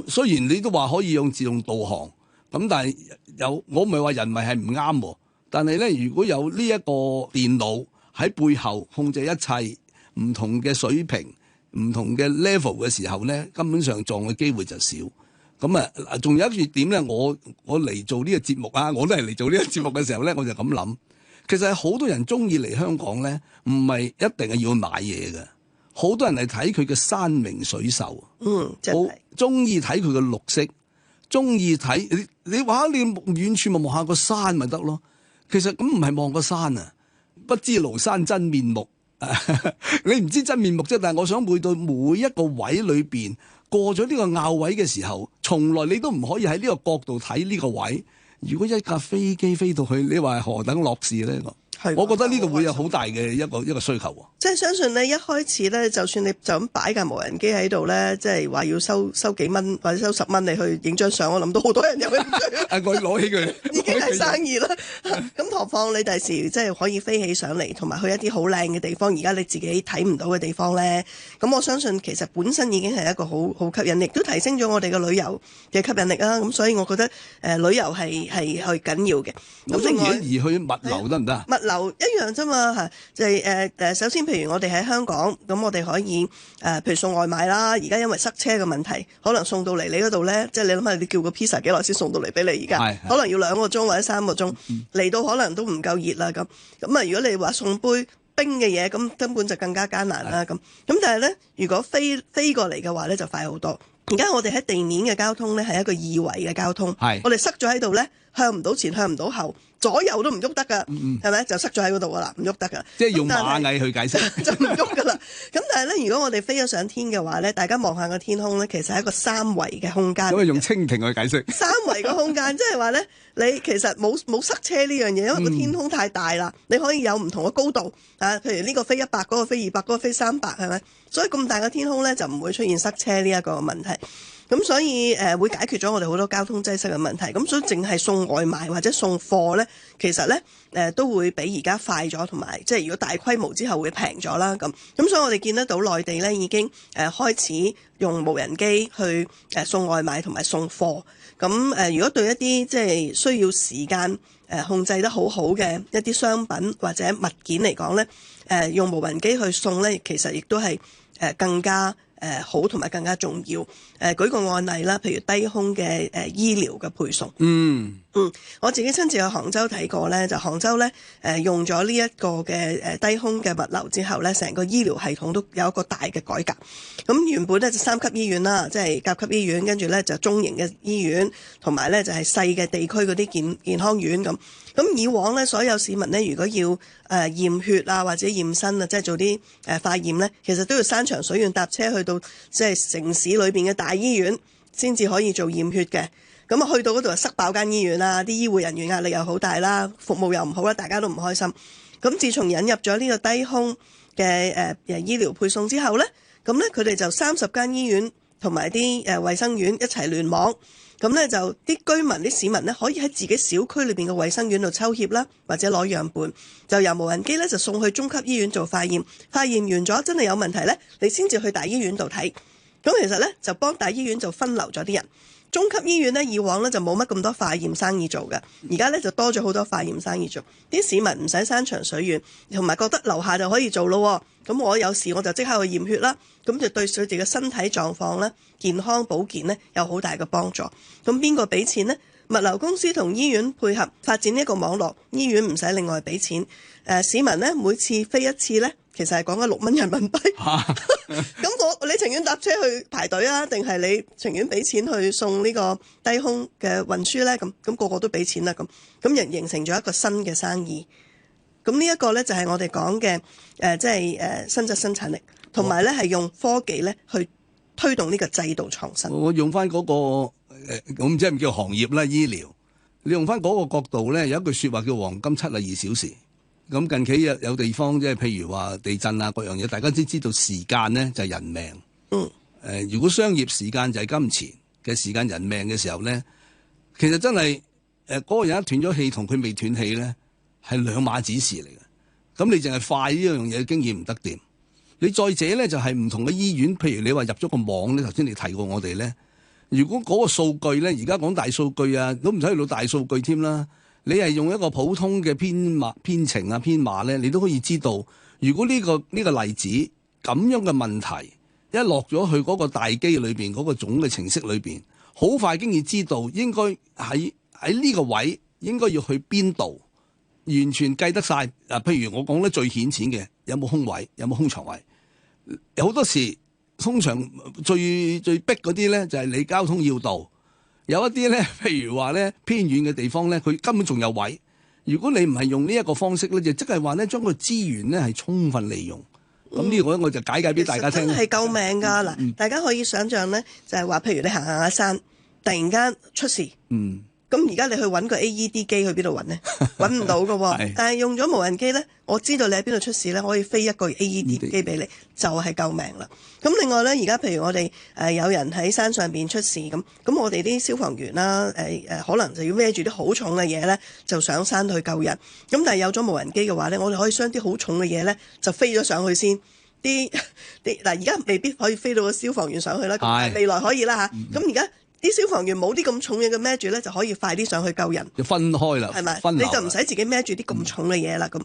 雖然你都話可以用自動導航，咁但係我唔係話人為係唔啱喎。但係咧，如果有呢一個電腦喺背後控制一切。唔同嘅水平、唔同嘅 level 嘅時候咧，根本上撞嘅機會就少。咁啊，仲有一點咧，我嚟做呢個節目啊，我都係嚟做呢個節目嘅時候咧，我就咁諗。其實好多人中意嚟香港咧，唔係一定係要買嘢嘅。好多人係睇佢嘅山明水秀，好中意睇佢嘅綠色，中意睇你話你遠處咪望下個山咪得咯。其實咁唔係望個山啊，不知廬山真面目。你唔知真面目啫，但係我想每到每一個位裏邊過咗呢個拗位嘅時候，從來你都唔可以喺呢個角度睇呢個位。如果一架飛機飛到去，你話何等樂事咧？我覺得呢度會有好大嘅一個需求喎。即係相信咧，一開始咧，就算你就咁擺架無人機喺度咧，即係話要收幾蚊或者收10蚊你去影張相，我諗到好多人有興趣。我攞起佢，已經係生意啦。咁何況你第時即係可以飛起上嚟，同埋去一啲好靚嘅地方，而家你自己睇唔到嘅地方咧，咁我相信其實本身已經係一個好吸引力，都提升咗我哋嘅旅遊嘅吸引力啦。咁所以我覺得旅遊係緊要嘅。咁另外而去物流得唔得？物流一樣啫嘛嚇，就係首先譬如我哋喺香港，咁我哋可以譬如送外賣啦。而家因為塞車嘅問題，可能送到嚟你嗰度咧，即係你諗下，你叫個 pizza 幾耐先送到嚟俾你？而家可能要2個鐘或者3個鐘，嚟到可能都唔夠熱啦咁。咁啊，如果你話送杯冰嘅嘢，咁根本就更加艱難啦咁。咁但係咧，如果飛過嚟嘅話咧，就快好多。而家我哋喺地面嘅交通咧係一個二維嘅交通，我哋塞咗喺度咧，向唔到前，向唔到後，左右都唔喐得噶，係咪？就塞咗喺嗰度噶啦，唔喐得噶。即係用螞蟻去解釋，就唔喐噶啦。咁但係咧，如果我哋飛咗上天嘅話咧，大家望下個天空咧，其實係一個3維嘅空間。咁啊，用蜻蜓去解釋。3維嘅空間，即係話咧，你其實冇塞車呢樣嘢，因為個天空太大啦，你可以有唔同嘅高度啊。譬如呢個飛100，嗰個飛200，嗰個飛300，係咪？所以咁大嘅天空咧，就唔會出現塞車呢一個問題。咁所以會解決咗我哋好多交通擠塞嘅問題。咁所以淨係送外賣或者送貨咧，其實咧都會比而家快咗，同埋即係如果大規模之後會平咗啦。咁所以我哋見得到內地咧已經開始用無人機去送外賣同埋送貨。咁如果對一啲即係需要時間控制得好好嘅一啲商品或者物件嚟講咧，用無人機去送咧，其實亦都係更加好同埋更加重要。舉個案例啦，譬如低空嘅醫療嘅配送。我自己親自去杭州睇過咧，就杭州咧用咗呢一個嘅低空嘅物流之後咧，成個醫療系統都有一個大嘅改革。咁原本咧就3級醫院啦，即係甲級醫院，跟住咧就中型嘅醫院，同埋咧就係細嘅地區嗰啲健康院咁。咁以往咧，所有市民咧，如果要驗血啊或者驗身啊，即係做啲化驗咧，其實都要山長水遠搭車去到即係城市裏邊嘅大醫院先至可以做驗血嘅。咁啊，去到嗰度就塞爆間醫院啦，啲醫護人員壓力又好大啦，服務又唔好啦，大家都唔開心。咁自從引入咗呢個低空嘅醫療配送之後咧，咁咧佢哋就30間醫院同埋啲衛生院一齊聯網。咁咧就啲居民啲市民咧可以喺自己小區裏邊嘅衛生院度抽血啦，或者攞樣本，就由無人機咧就送去中級醫院做化驗。化驗完咗真係有問題咧，你先至去大醫院度睇。咁其實咧就幫大醫院就分流咗啲人。中級醫院咧以往咧就冇乜咁多化驗生意做嘅，而家咧就多咗好多化驗生意做。啲市民唔使山長水遠，同埋覺得樓下就可以做咯。咁我有事我就即刻去驗血啦，咁就對佢哋嘅身體狀況咧、健康保健咧有好大嘅幫助。咁邊個俾錢呢？物流公司同醫院配合發展呢一個網絡，醫院唔使另外俾錢。市民呢，每次飛一次呢，其實係講緊6蚊人民幣。咁你情願搭車去排隊啊，定係你情願俾錢去送呢個低空嘅運輸呢？咁個個都俾錢啦。咁形成咗一個新嘅生意。咁呢一個呢，就係我哋講嘅即係新質生產力，同埋呢係用科技呢去推動呢個制度創新。我用翻嗰個我唔知係唔叫行業啦，醫療。你用翻嗰個角度咧，有一句説話叫黃金72小時。咁近期有地方即係譬如話地震啊各樣嘢，大家都知道時間咧就係人命。如果商業時間就係金錢嘅時間，人命嘅時候咧，其實真係嗰個人一斷咗氣同佢未斷氣咧，係兩碼子事嚟嘅。咁你淨係快呢樣嘢經驗唔得掂。你再者咧就係唔同嘅醫院，譬如你話入咗個網咧，頭先你提過我哋咧，如果嗰個數據咧，而家講大數據啊，都唔使去到大數據添啦。你係用一個普通嘅編程啊編碼咧，你都可以知道，如果呢個例子咁樣嘅問題一落咗去嗰個大機裏邊嗰個總嘅程式裏邊，好快經已知道應該喺呢個位應該要去邊度，完全計得晒。譬如我講得最顯淺嘅，有冇空位，有冇空床位。有好多時，通常最逼嗰啲咧就係你交通要道，有一啲咧，譬如話咧偏遠嘅地方咧，佢根本仲有位。如果你唔係用呢一個方式咧，就即係話咧將個資源咧係充分利用。咁呢個我就解俾大家聽。真係救命㗎嗱！大家可以想象咧，就係話，譬如你行下山，突然間出事。咁而家你去揾個 AED 機去邊度揾呢？揾唔到㗎喎。但係用咗無人機呢，我知道你喺邊度出事呢，可以飛一個 AED 機俾你，就係救命啦。咁另外呢，而家譬如我哋有人喺山上邊出事咁我哋啲消防員啦可能就要孭住啲好重嘅嘢呢，就上山去救人。咁但係有咗無人機嘅話呢，我哋可以將啲好重嘅嘢呢，就飛咗上去先。而家未必可以飛到個消防員上去啦，未來可以啦嚇。咁而家啲消防員冇啲咁重嘢嘅孭住咧，就可以快啲上去救人。就分開啦，係咪？你就唔使自己孭住啲咁重嘅嘢啦。咁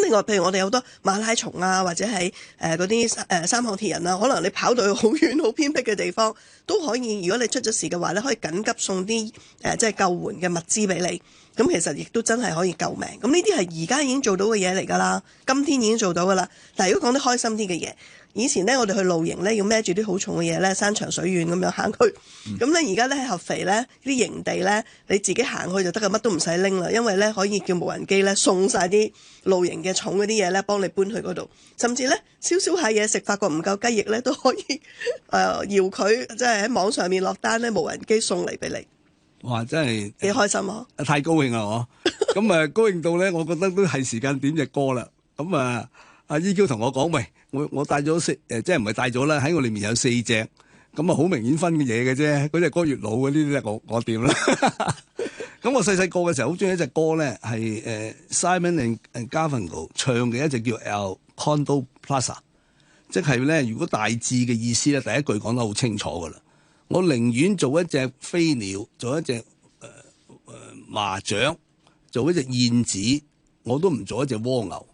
另外，譬如我哋有好多馬拉松啊，或者係嗰啲三項鐵人啊，可能你跑到去好遠、好偏僻嘅地方都可以。如果你出咗事嘅話咧，可以緊急送啲即係救援嘅物資俾你。咁其實亦都真係可以救命。咁呢啲係而家已經做到嘅嘢嚟㗎啦，今天已經做到㗎啦。但係如果講得開心啲嘅嘢，以前咧我哋去露營咧要孭住啲好重嘅嘢咧，山長水遠咁樣行去。咁咧而家咧喺合肥咧啲營地咧，你自己行去就得㗎，乜都唔使拎啦，因為咧可以叫無人機咧送晒啲露營嘅重嗰啲嘢咧，幫你搬去嗰度。甚至咧燒下嘢食，發覺唔夠雞翼咧，都可以搖佢，即係喺網上面落單咧，無人機送嚟俾你。哇！真係幾開心啊！太高興啦，我咁高興到咧，我覺得都係時間點隻歌啦。咁阿 EQ 同我講，喂，我帶咗即係唔係帶咗啦？喺我裏面有4隻，咁好明顯分嘅嘢嘅啫。嗰隻歌越老嗰啲咧，我掂啦。咁我細個嘅時候好中意一隻歌咧，係Simon and Garfunkel 唱嘅一隻叫 El Condo Plaza， 即係咧如果大致嘅意思咧，第一句講得好清楚噶啦。我寧願做一隻飛鳥，做一隻麻雀，做一隻燕子，我都唔做一隻蝸牛。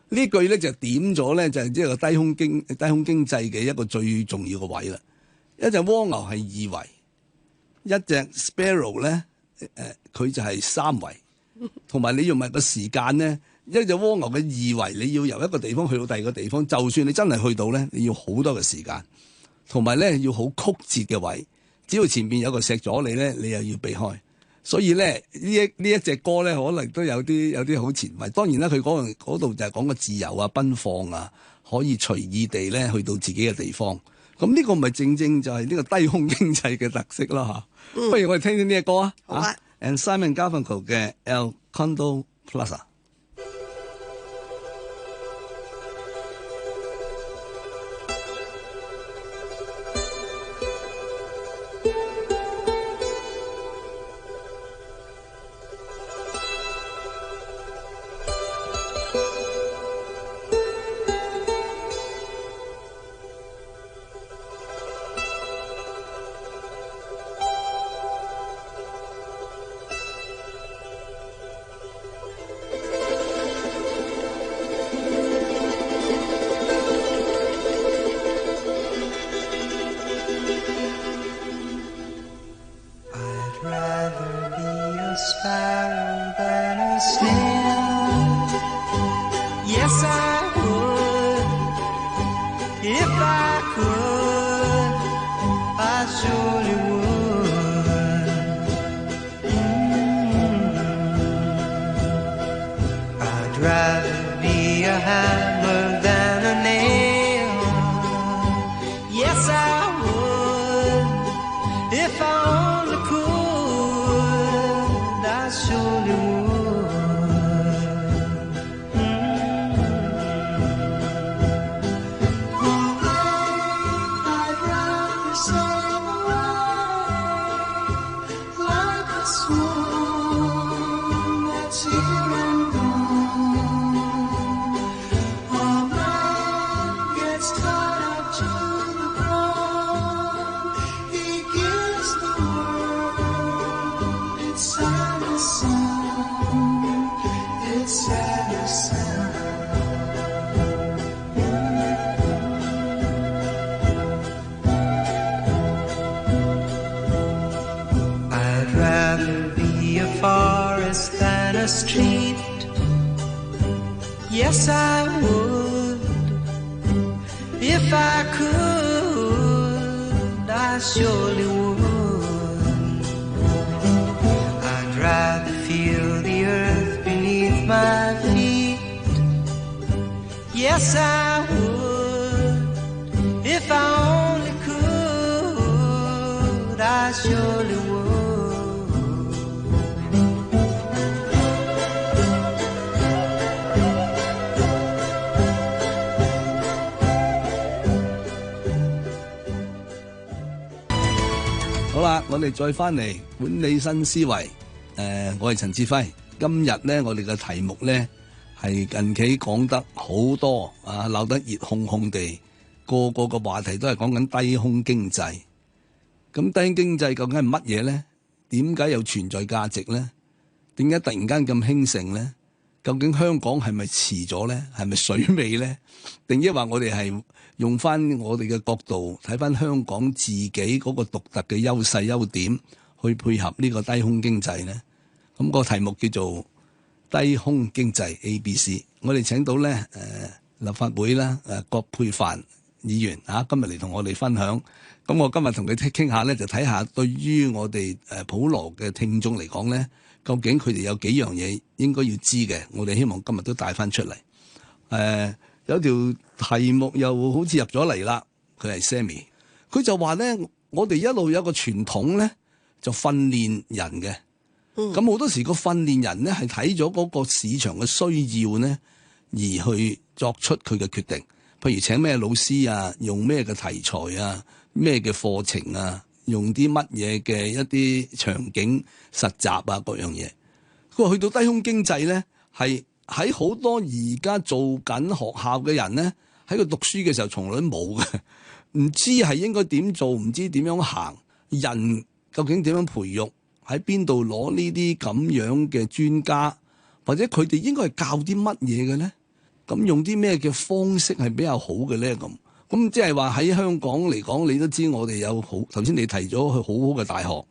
呢句咧就點咗咧，就係即係個低空經濟嘅一個最重要嘅位啦。一隻蝸牛係2維，一隻 sparrow 咧佢就係3維，同埋你用埋個時間咧，一隻蝸牛嘅2維，你要由一個地方去到第二個地方，就算你真係去到咧，你要好多嘅時間。同埋咧要好曲折嘅位，只要前面有個石阻你咧，你又要避開。所以咧呢一隻歌咧，可能都有啲好前衞。當然啦，佢嗰度就係講個自由啊、奔放啊，可以隨意地咧去到自己嘅地方。咁呢個咪正就係呢個低空經濟嘅特色咯嚇。不如我哋聽聽呢隻歌啊。好啊。And Simon Garfunkel 嘅 El Condo Plaza。If I could, I surely would. I'd rather be a hammer than a nail. Yes, I would. If I only could, I surely would. I'd rather sail away like a swan that's here and gone. A man gets tied up to the ground. He gives the world its saddest sound, its saddest sound. I'd rather be a forest than a street. Yes, I would. If I could, I surely would. I'd rather feel the earth beneath my feet. Yes, I would. If I only could, I surely would.好啦，我哋再翻嚟管理新思維。我係陳志輝。今日咧，我哋嘅題目咧係近期講得好多啊，鬧得熱烘烘地，個個嘅話題都係講緊低空經濟。咁低空經濟究竟係乜嘢咧？點解有存在價值咧？點解突然間咁興盛咧？究竟香港係咪遲咗咧？係咪水尾咧？定抑或我哋係用翻我哋嘅角度睇翻香港自己嗰個獨特嘅優勢優點，去配合呢個低空經濟咧？咁個題目叫做低空經濟 ABC。我哋請到咧立法會啦葛珮帆議員今日嚟同我哋分享。咁我今日同佢傾下咧，就睇下對於我哋普羅嘅聽眾嚟講咧，究竟佢哋有幾樣嘢應該要知嘅，我哋希望今日都帶翻出嚟。有條題目又好似入咗嚟啦，佢係 Sammy， 佢就話咧，我哋一路有個傳統咧，就訓練人嘅。咁好多時個訓練人咧係睇咗嗰個市場嘅需要咧，而去作出佢嘅決定。譬如請咩老師啊，用咩嘅題材啊，咩嘅課程啊，用啲乜嘢嘅一啲場景實習啊，各樣嘢。佢話去到低空經濟咧，係喺好多而家做緊學校嘅人咧，喺佢讀書嘅時候從來都冇嘅，唔知係應該點做，唔知點樣行，人究竟點樣培育，喺邊度攞呢啲咁樣嘅專家，或者佢哋應該係教啲乜嘢嘅咧？咁用啲咩嘅方式係比較好嘅咧？咁即係話喺香港嚟講，你都知我哋有好，頭先你提咗去好好嘅大學。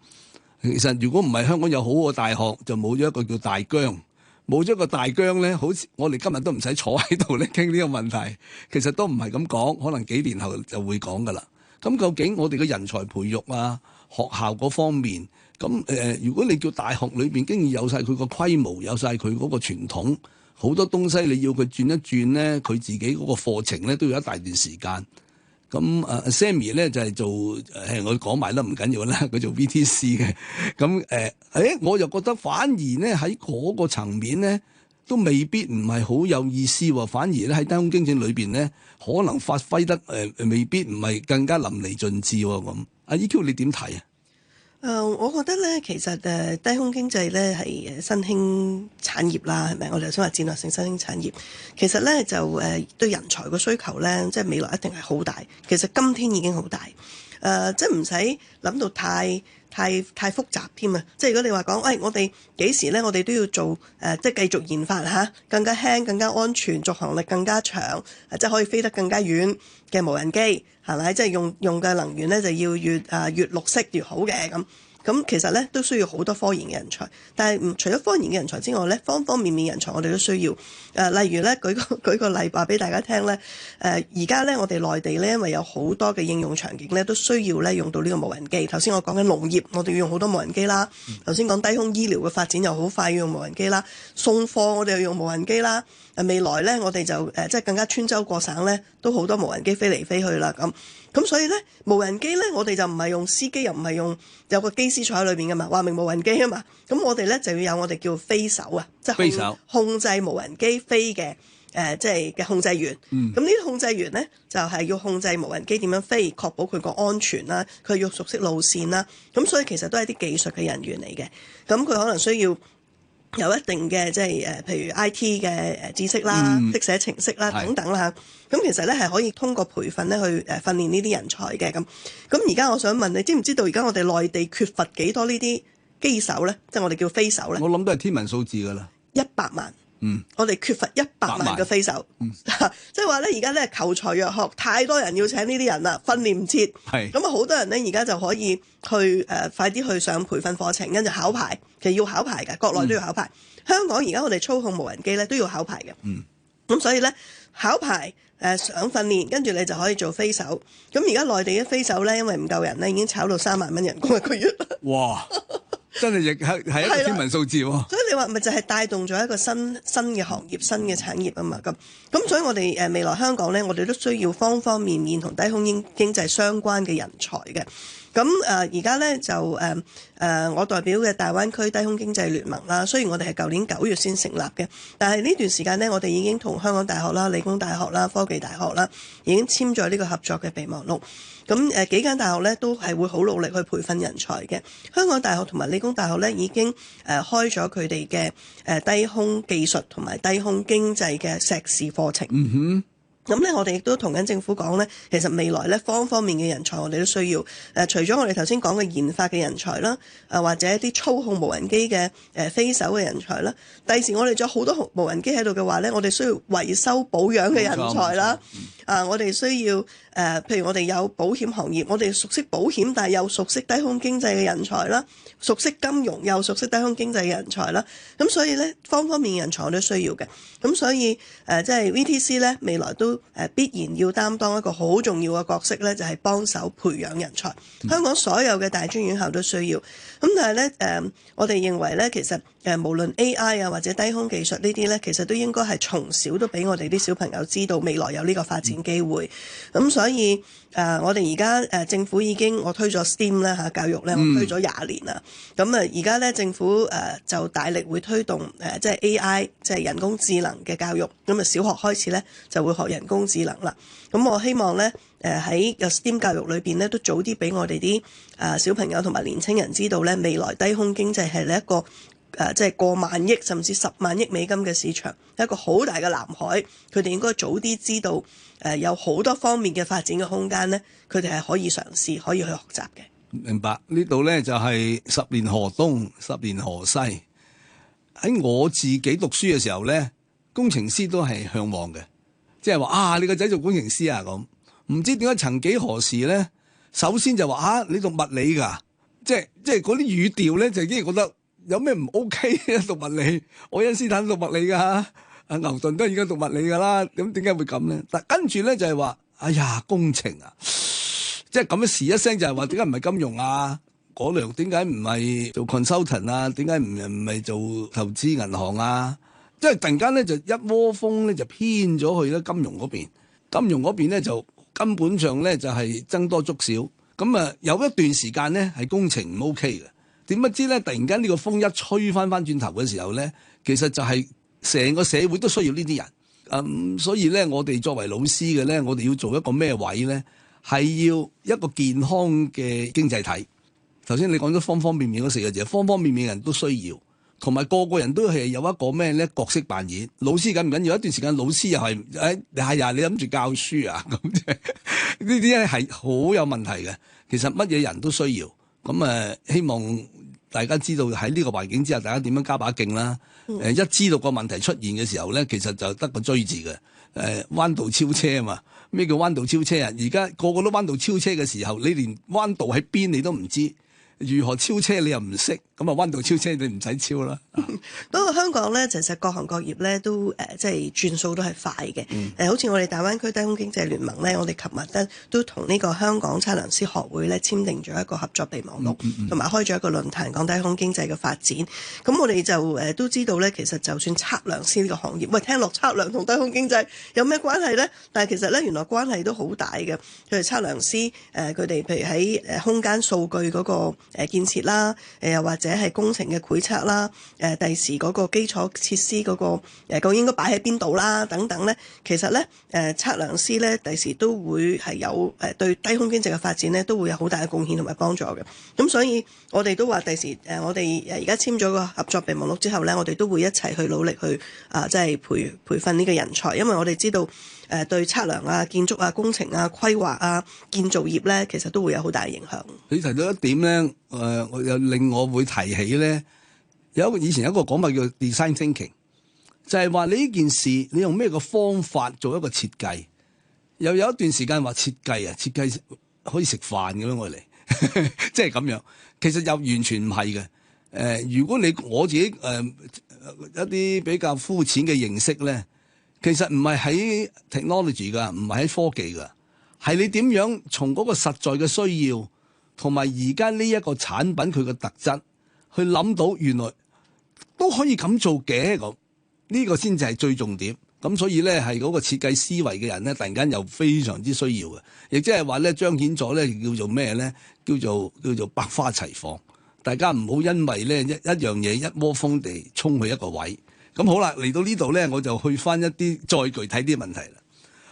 其實如果唔係香港有好好嘅大學，就冇咗一個叫大疆。冇咗個大疆咧，好似我哋今日都唔使坐喺度咧傾呢個問題。其實都唔係咁講，可能幾年後就會講噶啦。咁究竟我哋嘅人才培育啊，學校嗰方面，如果你叫大學裏邊經已有晒佢個規模，有晒佢嗰個傳統，好多東西你要佢轉一轉咧，佢自己嗰個課程咧都要一大段時間。Sammy 咧就係做我講埋啦，唔緊要啦，佢做 VTC 嘅。我就覺得反而咧喺嗰個層面咧，都未必唔係好有意思喎。反而咧喺低空經濟裏邊咧，可能發揮得未必唔係更加淋漓盡致喎。咁阿 EQ 你點睇啊？我覺得咧，其實低空經濟咧係新興產業啦，係咪？我哋頭先話戰略性新興產業，其實咧就對人才個需求咧，即係未來一定係好大。其實今天已經好大，即係唔使諗到太複雜添啊！即係如果你話講，我哋幾時咧，我哋都要做即係繼續研發嚇，更加輕、更加安全、續航力更加長，即係可以飛得更加遠嘅無人機，係咪？即係用嘅能源咧就要越綠色越好嘅咁。咁其實咧都需要好多科研嘅人才，但係除咗科研嘅人才之外咧，方方面面人才我哋都需要。例如咧舉個例話俾大家聽咧，而家咧我哋內地咧，因為有好多嘅應用場景咧，都需要咧用到呢個無人機。頭先我講緊農業，我哋要用好多無人機啦。頭先講低空醫療嘅發展又好快要用無人機啦，送貨我哋又用無人機啦。未來咧我哋就即係更加穿州過省咧，都好多無人機飛嚟飛去啦咁所以咧無人機咧我哋就唔係用司機，又唔係用有個機師坐喺裏邊噶嘛，話明無人機啊嘛。咁我哋咧就要有我哋叫飛手啊，即係控制無人機飛嘅即係嘅控制員。咁呢啲控制員咧就係要控制無人機點樣飛，確保佢個安全啦，佢要熟悉路線啦。咁所以其實都係啲技術嘅人員嚟嘅。咁佢可能需要有一定嘅即係譬如 IT 嘅知識啦、識寫程式啦等等啦。咁其實咧係可以通過培訓咧去訓練呢啲人才嘅。咁而家我想問你，知唔知道而家我哋內地缺乏幾多呢啲機手咧？即係我哋叫飛手咧？我諗都係天文數字㗎啦，100萬。我哋缺乏100萬嘅飛手，即係話咧，而家咧求才若渴，太多人要請呢啲人啦，訓練唔切。咁啊，好多人咧而家就可以去快啲去上培訓課程，跟住考牌。其實要考牌嘅，國內都要考牌。香港而家我哋操控無人機咧都要考牌嘅。咁所以咧考牌上訓練，跟住你就可以做飛手。咁而家內地嘅飛手咧，因為唔夠人咧，已經炒到3萬蚊人工一個月。哇！真係亦係一個天文數字喎。所以你話咪就係帶動咗一個新嘅行業、新嘅產業啊嘛。咁所以我哋未來香港咧，我哋都需要方方面面同低空經濟相關嘅人才嘅。咁而家咧就我代表嘅大灣區低空經濟聯盟啦，雖然我哋係舊年9月先成立嘅，但係呢段時間咧，我哋已經同香港大學啦、理工大學啦、科技大學啦，已經簽咗呢個合作嘅備忘錄。咁幾間大學咧都係會好努力去培訓人才嘅。香港大學同埋理工大學咧已經開咗佢哋嘅低空技術同埋低空經濟嘅碩士課程。咁咧，我哋亦都同緊政府講咧，其實未來咧方方面嘅人才我哋都需要。除咗我哋頭先講嘅研發嘅人才啦，或者一啲操控無人機嘅飛手嘅人才啦，第時我哋仲有好多無人機喺度嘅話咧，我哋需要維修保養嘅人才啦。我哋需要譬如我哋有保險行業，我哋熟悉保險，但係又熟悉低空經濟嘅人才啦，熟悉金融又熟悉低空經濟嘅人才啦。咁所以咧，方方面面人才我都需要嘅。咁所以即係 VTC 咧，未來都必然要擔當一個好重要嘅角色咧，就係幫手培養人才。香港所有嘅大專院校都需要。咁但係咧我哋認為咧，其實無論 AI 啊或者低空技術呢啲咧，其實都應該係從小都俾我哋啲小朋友知道未來有呢個發展機會。咁所以我哋而家政府已經我推咗 STEAM 咧教育咧，我推咗20年啦。咁而家咧政府就大力會推動即係 AI 即係人工智能嘅教育。咁小學開始咧就會學人工智能啦。咁我希望咧喺個 STEAM 教育裏邊咧都早啲俾我哋啲小朋友同埋年青人知道咧，未來低空經濟係一個即係過萬億甚至10萬億美金嘅市場，一個好大嘅藍海。佢哋應該早啲知道有好多方面嘅發展嘅空間咧，佢哋係可以嘗試，可以去學習嘅。明白。呢度咧就係10年河東10年河西。喺我自己讀書嘅時候咧，工程師都係向往嘅，即係話你個仔做工程師啊咁。唔知點解曾幾何時咧，首先就話你讀物理㗎，即係嗰啲語調咧就已經覺得有咩唔 OK 啊？讀物理，愛因斯坦讀物理㗎，牛頓都已經讀物理㗎啦。咁點解會咁咧？但跟住咧就係話，哎呀工程啊，即係咁樣時一聲就係話點解唔係金融啊？嗰樣點解唔係做 consultant 啊？點解唔係做投資銀行啊？即係突然間咧就一窩蜂咧就偏咗去咧金融嗰邊，金融嗰邊咧就根本上咧就係僧多粥少。咁有一段時間咧係工程唔 OK 嘅，點不知咧突然間呢個風一吹翻轉頭嘅時候咧，其實就係成個社會都需要呢啲人。所以咧我哋作為老師嘅咧，我哋要做一個咩位咧？係要一個健康嘅經濟體。頭先你講咗方方面面嗰4個字，方方面面人都需要。同埋個個人都係有一個咩咧角色扮演，老師緊唔緊要？一段時間老師又係你諗住教書啊咁啫，呢啲咧係好有問題嘅。其實乜嘢人都需要，咁希望大家知道喺呢個環境之下，大家點樣加把勁啦。一知道個問題出現嘅時候咧，其實就得個追字嘅。彎道超車啊嘛，咩叫彎道超車啊？而家個個都彎道超車嘅時候，你連彎道喺邊你都唔知。如何超車你又唔識，咁啊溫度超車你唔使超啦。不過香港咧，其實各行各業咧都即係轉數都係快嘅。好似我哋大灣區低空經濟聯盟咧，我哋琴日咧都同呢個香港測量師學會咧簽訂咗一個合作備忘錄，同埋開咗一個論壇講低空經濟嘅發展。咁我哋就都知道咧，其實就算測量師呢個行業，喂，聽落測量同低空經濟有咩關係咧？但係其實咧原來關係都好大嘅。佢哋測量師佢哋譬如喺空間數據嗰個建設啦，又或者係工程嘅繪測啦，第時嗰個基礎設施嗰個究竟應該擺喺邊度啦，等等咧，其實咧測量師咧第時都會係有對低空經濟嘅發展咧都會有好大嘅貢獻同埋幫助嘅。咁所以我哋都話第時我哋而家簽咗個合作備忘錄之後咧，我哋都會一齊去努力去即係培訓呢個人才，因為我哋知道對測量啊、建築啊、工程啊、規劃啊、建造業咧，其實都會有好大嘅影響。你提到一點咧，我又令我會提起咧，以前有一個講法叫 design thinking， 就係話你呢件事你用咩個方法做一個設計，又有一段時間話設計可以食飯嘅咯，我嚟即係咁樣。其實又完全唔係嘅。如果我自己一啲比較膚淺嘅認識咧，其實唔係喺 technology 㗎，唔係喺科技㗎，係你點樣從嗰個實在嘅需要同埋而家呢一個產品佢嘅特質，去諗到原來都可以咁做嘅，咁呢個先至係最重點。咁所以咧係嗰個設計思維嘅人咧，突然間又非常之需要嘅，亦即係話咧彰顯咗咧叫做咩咧？叫做百花齊放。大家唔好因為咧一樣嘢一窩蜂地衝去一個位。咁好啦，嚟到呢度咧，我就去翻一啲再具體啲問題啦。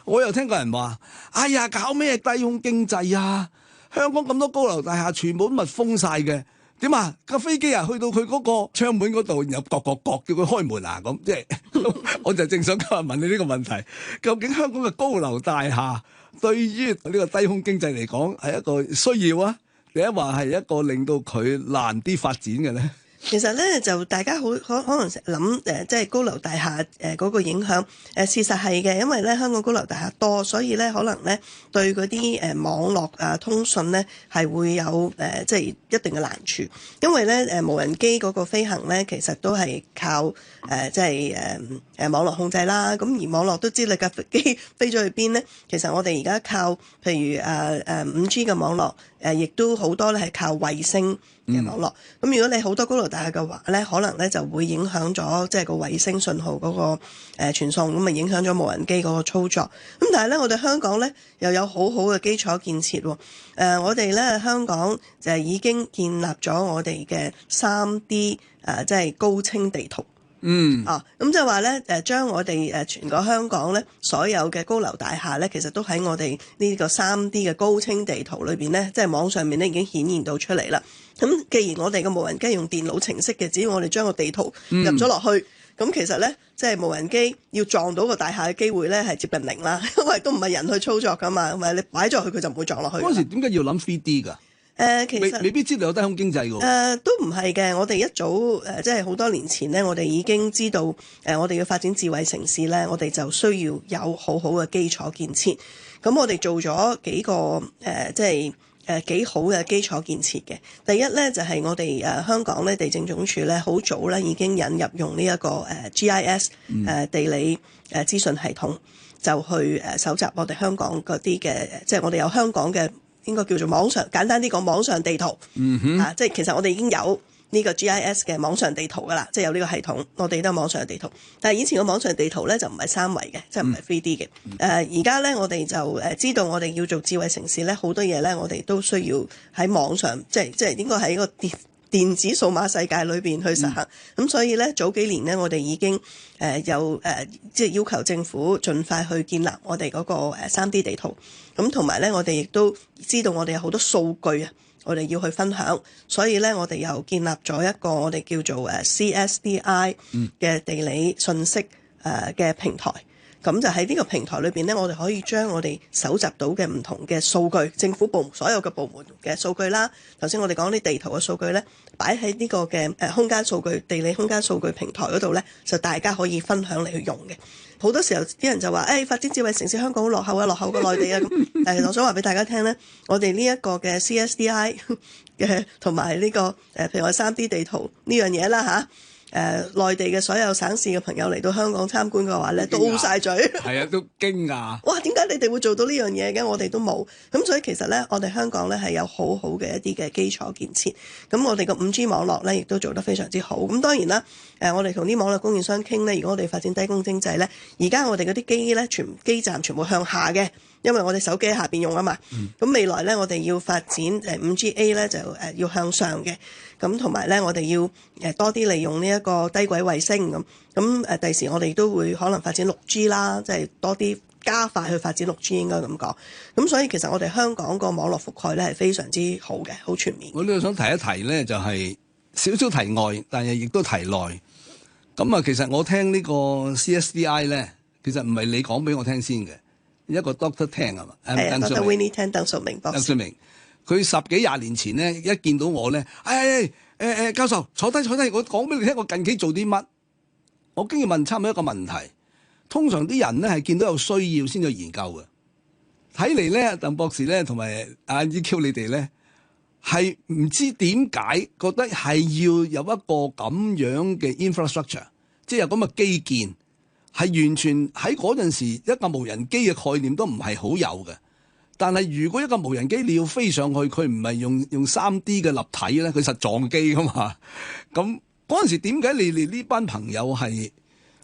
我又聽過人話：哎呀，搞咩低空經濟啊？香港咁多高樓大廈，全部都密封晒嘅，點啊？架飛機啊，去到佢嗰個窗門嗰度，然後各叫佢開門啊？咁即係，我就正想今日問你呢個問題：究竟香港嘅高樓大廈對於呢個低空經濟嚟講係一個需要啊，定係話係一個令到佢難啲發展嘅咧？其實咧就大家可能諗即係高樓大廈嗰個影響事實係嘅，因為咧香港高樓大廈多，所以咧可能咧對嗰啲網絡啊通訊咧係會有即係一定嘅難處，因為咧無人機嗰個飛行咧其實都係靠即係網絡控制啦。咁而網絡都知你架飛機飛咗去邊咧，其實我哋而家靠譬如5G 嘅網絡亦都好多咧係靠衛星嘅網絡。咁如果你好多高樓大廈嘅話咧，可能咧就會影響咗即係個衛星信號嗰個傳送，咁啊影響咗無人機嗰個操作。咁但係咧，我哋香港咧又有好好嘅基礎建設喎。我哋咧香港就已經建立咗我哋嘅3D 即係高清地圖。咁就話咧將我哋全個香港咧所有嘅高樓大廈咧，其實都喺我哋呢個3D 嘅高清地圖裏邊咧，即係網上面咧已經顯現到出嚟啦。咁既然我哋嘅無人機用電腦程式嘅，只要我哋將個地圖入咗落去，咁其實咧即係無人機要撞到個大廈嘅機會咧係接近0啦，因為都唔係人去操作噶嘛，咁咪你擺咗去佢就唔會撞落去。嗰陣時點解要諗 3D 㗎？其實未必知道有低空經濟㗎。都唔係嘅，我哋一早即係好多年前咧，我哋已經知道我哋要發展智慧城市咧，我哋就需要有好好嘅基礎建設。咁我哋做咗幾個即係幾好嘅基礎建設嘅。第一咧就係我哋香港咧地政總署咧好早咧已經引入用呢一個GIS 地理資訊系統，就去搜集我哋香港嗰啲嘅，即係我哋有香港嘅。應該叫做網上，簡單啲講網上地圖，即係其實我哋已經有呢個 GIS 嘅網上地圖噶啦，即係有呢個系統，我哋都有網上地圖。但係以前個網上地圖咧就唔係3維嘅，即係唔係 3D 嘅。而家咧我哋就知道我哋要做智慧城市咧，好多嘢咧我哋都需要喺網上，即係應該喺個電子數碼世界裏邊去實行。咁所以咧早幾年咧我哋已經有即係要求政府盡快去建立我哋嗰個3D 地圖。咁同埋咧，我哋亦都知道我哋有好多數據啊，我哋要去分享，所以咧我哋又建立咗一個我哋叫做CSDI 嘅地理信息嘅平台。咁就喺呢個平台裏邊呢，我哋可以將我哋搜集到嘅唔同嘅數據，政府部門所有嘅部門嘅數據啦，頭先我哋講啲地圖嘅數據呢，擺喺呢個嘅空間數據、地理空間數據平台嗰度呢，就大家可以分享嚟去用嘅。好多時候啲人就話，發展智慧城市香港好落後啊，落後過內地啊咁。但係我想話俾大家聽呢，我哋呢一個嘅 CSDI 嘅同埋呢個譬如話 3D 地圖呢樣嘢啦嚇。內地嘅所有省市嘅朋友嚟到香港參觀嘅話咧，都 O 晒嘴。係啊，都驚訝。哇！點解你哋會做到呢樣嘢嘅？我哋都冇。咁所以其實咧，我哋香港咧係有好好嘅一啲嘅基礎建設。咁我哋個 5G 網絡咧，亦都做得非常之好。咁當然啦，我哋同啲網絡供應商傾咧，如果我哋發展低工經濟咧，而家我哋嗰啲機咧，基站全部向下嘅。因為我哋手機喺下邊用啊嘛，咁未來咧我哋要發展5GA 咧就要向上嘅，咁同埋咧我哋要多啲利用呢一個低軌衛星咁第時我哋都會可能發展 6G 啦，即係多啲加快去發展 6G 應該咁講，咁所以其實我哋香港個網絡覆蓋咧係非常之好嘅，好全面。我呢度想提一提咧，就係少少題外，但係亦都題內。咁啊，其實我聽呢個 CSDI 咧，其實唔係你講俾我聽先嘅。一個 Doctor Tang 係嘛？係啊，Dr. Winnie Tang 鄧淑明博士。鄧淑明，佢10幾20年前咧，一見到我咧，教授坐低，我講俾你聽，我近期做啲乜？我經要問差唔多一個問題。通常啲人咧係見到有需要先去研究嘅。睇嚟咧，鄧博士咧同埋阿 EQ 你哋咧係唔知點解覺得係要有一個咁樣嘅 infrastructure， 即係有咁嘅基建。係完全喺嗰陣時，一架無人機嘅概念都唔係好有嘅。但係如果一個無人機你要飛上去，佢唔係用 3D 嘅立體咧，佢實撞機噶嘛。咁嗰陣時點解你哋呢班朋友係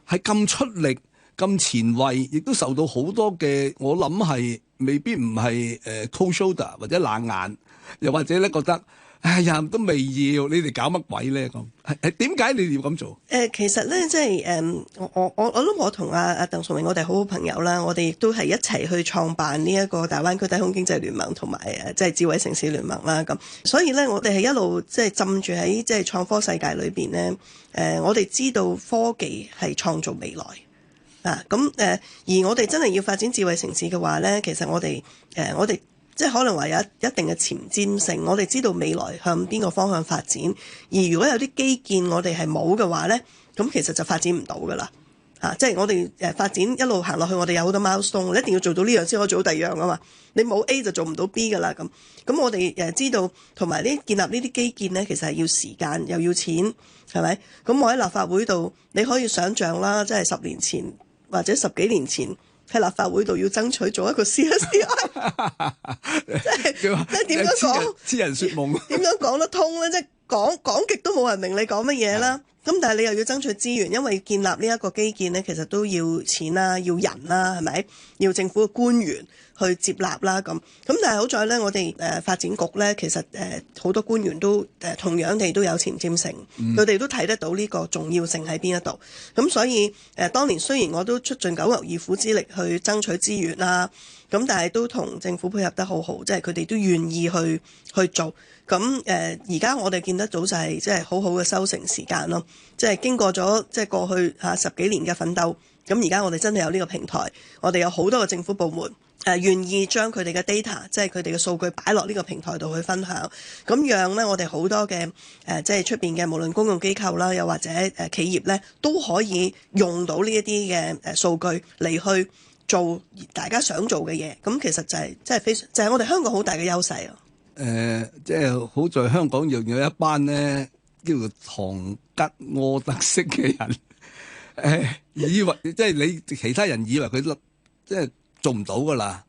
咁出力、咁前衛，亦都受到好多嘅，我諗係未必唔係cold shoulder 或者冷眼，又或者咧覺得。哎呀，都未要，你哋搞乜鬼咧？咁係點解你哋要咁做？其實咧，即係我諗我同阿鄧淑明，我哋好好朋友啦，我哋亦都係一齊去創辦呢一個大灣區低空經濟聯盟同埋即係智慧城市聯盟啦。咁所以咧，我哋係一路即係浸住喺即係創科世界裏邊咧。我哋知道科技係創造未來啊。咁而我哋真係要發展智慧城市嘅話咧，其實我哋即係可能話有一定嘅前瞻性，我哋知道未來向邊個方向發展，而如果有啲基建我哋係冇嘅話咧，咁其實就發展唔到㗎啦。即係我哋發展一路行落去，我哋有好多 milestone，一定要做到呢樣先可以做到第二樣啊嘛。你冇 A 就做唔到 B 㗎啦。咁我哋知道同埋呢建立呢啲基建咧，其實係要時間又要錢，係咪？咁我喺立法會度，你可以想像啦，即係10年前或者10幾年前。喺立法會度要爭取做一個 CSDI， 即係點樣講？痴人說夢。點樣講得通咧？即係講極都冇人明你講乜嘢啦。咁但係你又要爭取資源，因為建立呢一個基建咧，其實都要錢啦，要人啦，係咪？要政府嘅官員去接納啦，咁但係好在咧，我哋發展局咧，其實好多官員都同樣地都有前瞻性，佢哋都睇得到呢個重要性喺邊一度。咁所以當年雖然我都出盡九牛二虎之力去爭取資源啦，咁但係都同政府配合得好好，即係佢哋都願意去做。咁而家我哋見得到就係即係好好嘅收成時間咯，即係經過咗即係過去10幾年嘅奮鬥，咁而家我哋真係有呢個平台，我哋有好多個政府部門願意將佢哋嘅 data， 即係佢哋嘅數據擺落呢個平台度去分享，咁讓咧我哋好多嘅即係出邊嘅無論公共機構啦，又或者企業咧，都可以用到呢一啲嘅數據嚟去做大家想做嘅嘢。咁其實就係即係非常就係我哋香港好大嘅優勢啊！即係好在香港仍有一班咧叫做唐吉訶德式嘅人，以為即係你其他人以為佢即係做唔到噶啦，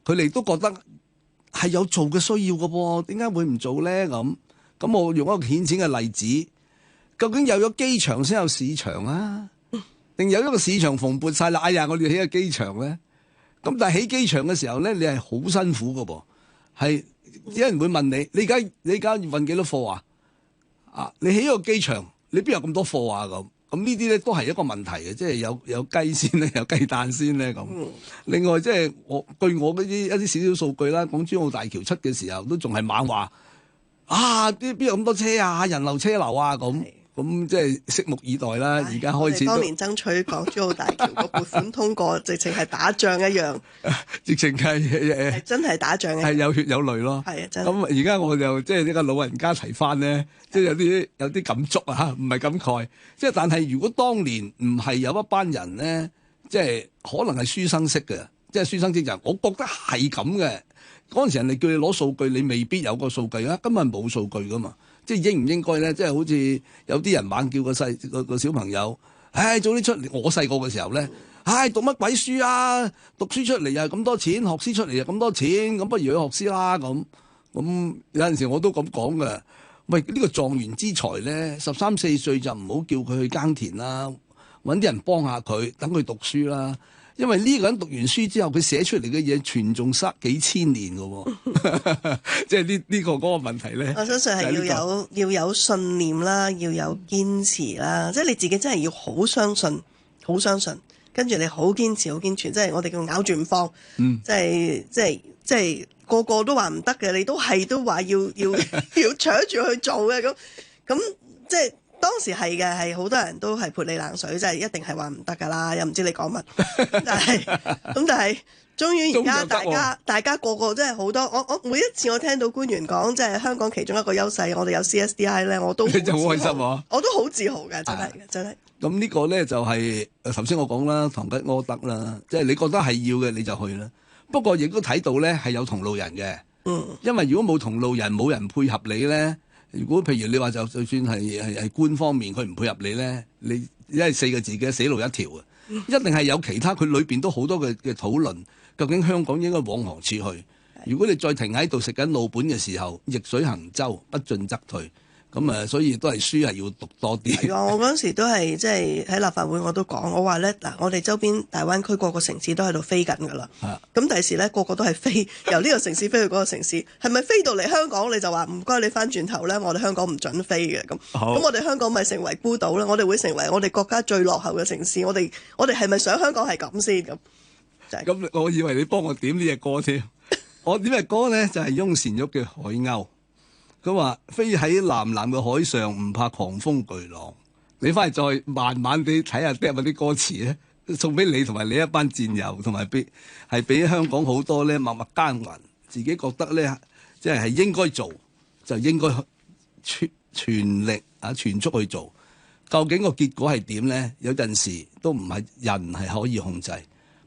佢哋都覺得係有做嘅需要嘅噃，點解會唔做咧？咁我用一個顯淺嘅例子，究竟有咗機場先有市場啊，定有一個市場蓬勃晒啦？哎呀，我哋起個機場咧，咁但係起機場嘅時候咧，你係好辛苦嘅噃，係。有人會問你：你而家運幾多貨啊？你起個機場，你邊有咁多貨啊？咁呢啲咧都係一個問題嘅，即係有雞先咧，有雞蛋先咧咁。另外即係據我嗰啲一啲少少數據啦，港珠澳大橋出嘅時候都仲係猛話邊有咁多車啊，人流車流啊咁。咁即係拭目以待啦。而家開始都當年爭取港珠澳大橋個撥款通過，直情係打仗一樣，直情係真係打仗一樣，係有血有淚咯。係啊，真咁而家我就即係呢個老人家提翻咧，即係有啲感觸啊，唔係感慨。即係但係如果當年唔係有一班人咧，即係可能係書生式嘅，即係書生式人，我覺得係咁嘅。嗰陣時人哋叫你攞數據，你未必有個數據啊，根本冇數據噶嘛。即係應唔應該咧？即係好似有啲人猛叫個小朋友，唉，早啲出嚟。我細個嘅時候咧，唉，讀乜鬼書啊？讀書出嚟又係咁多錢，學師出嚟又咁多錢，咁不如去學師啦咁。咁有陣時我都咁講嘅。喂，呢個狀元之才咧，13、14歲就唔好叫佢去耕田啦，揾啲人幫下佢，等佢讀書啦。因為呢個人讀完書之後，佢寫出嚟嘅嘢傳頌幾千年嘅喎，即係呢個嗰個問題咧。我相信係要有信念啦，要有堅持啦，即係你自己真係要好相信，好相信，跟住你好堅持，好堅持，即係我哋叫咬住唔放，即係個個都話唔得嘅，你都話要搶住去做嘅咁即係。當時係嘅，係好多人都係潑你冷水，即係一定係話唔得㗎啦，又唔知你講乜。但係，終於而家大家個個真係好多。我每一次我聽到官員講，即係香港其中一個優勢，我哋有 CSDI 咧，我都你就好開心啊！我都好自豪嘅，真係嘅，真係。咁呢個咧就係頭先我講啦，堂吉訶德啦，即係你覺得係要嘅你就去啦。不過亦都睇到咧係有同路人嘅，因為如果冇同路人，冇人配合你咧。如果譬如你話就算係官方面佢唔配合你咧，你因為4個字嘅死路一條啊，一定係有其他佢裏邊都好多嘅討論，究竟香港應該往何處去？如果你再停喺度食緊老本嘅時候，逆水行舟，不進則退。咁所以都係書係要讀多啲。係啊，我嗰陣時都係即係喺立法會我都講，我話咧嗱，我哋周邊大灣區個個城市都喺度飛緊㗎啦。咁第時咧個個都係飛由呢個城市飛去嗰個城市，係咪飛到嚟香港你就話唔該你翻轉頭咧？我哋香港唔準飛嘅咁。咁我哋香港咪成為孤島咧？我哋會成為我哋國家最落後嘅城市。我哋係咪想香港係咁先咁？咁我以為你幫我點呢隻歌添。我點隻歌咧就係翁倩玉嘅《海鷗》。佢話飛喺藍藍嘅海上，唔怕狂風巨浪。你翻嚟再慢慢地睇下啲歌詞咧，送俾你同埋你一班戰友，同埋俾香港好多咧默默耕耘，自己覺得咧即係應該做，就應該全力全速去做。究竟個結果係點咧？有陣時都唔係人係可以控制。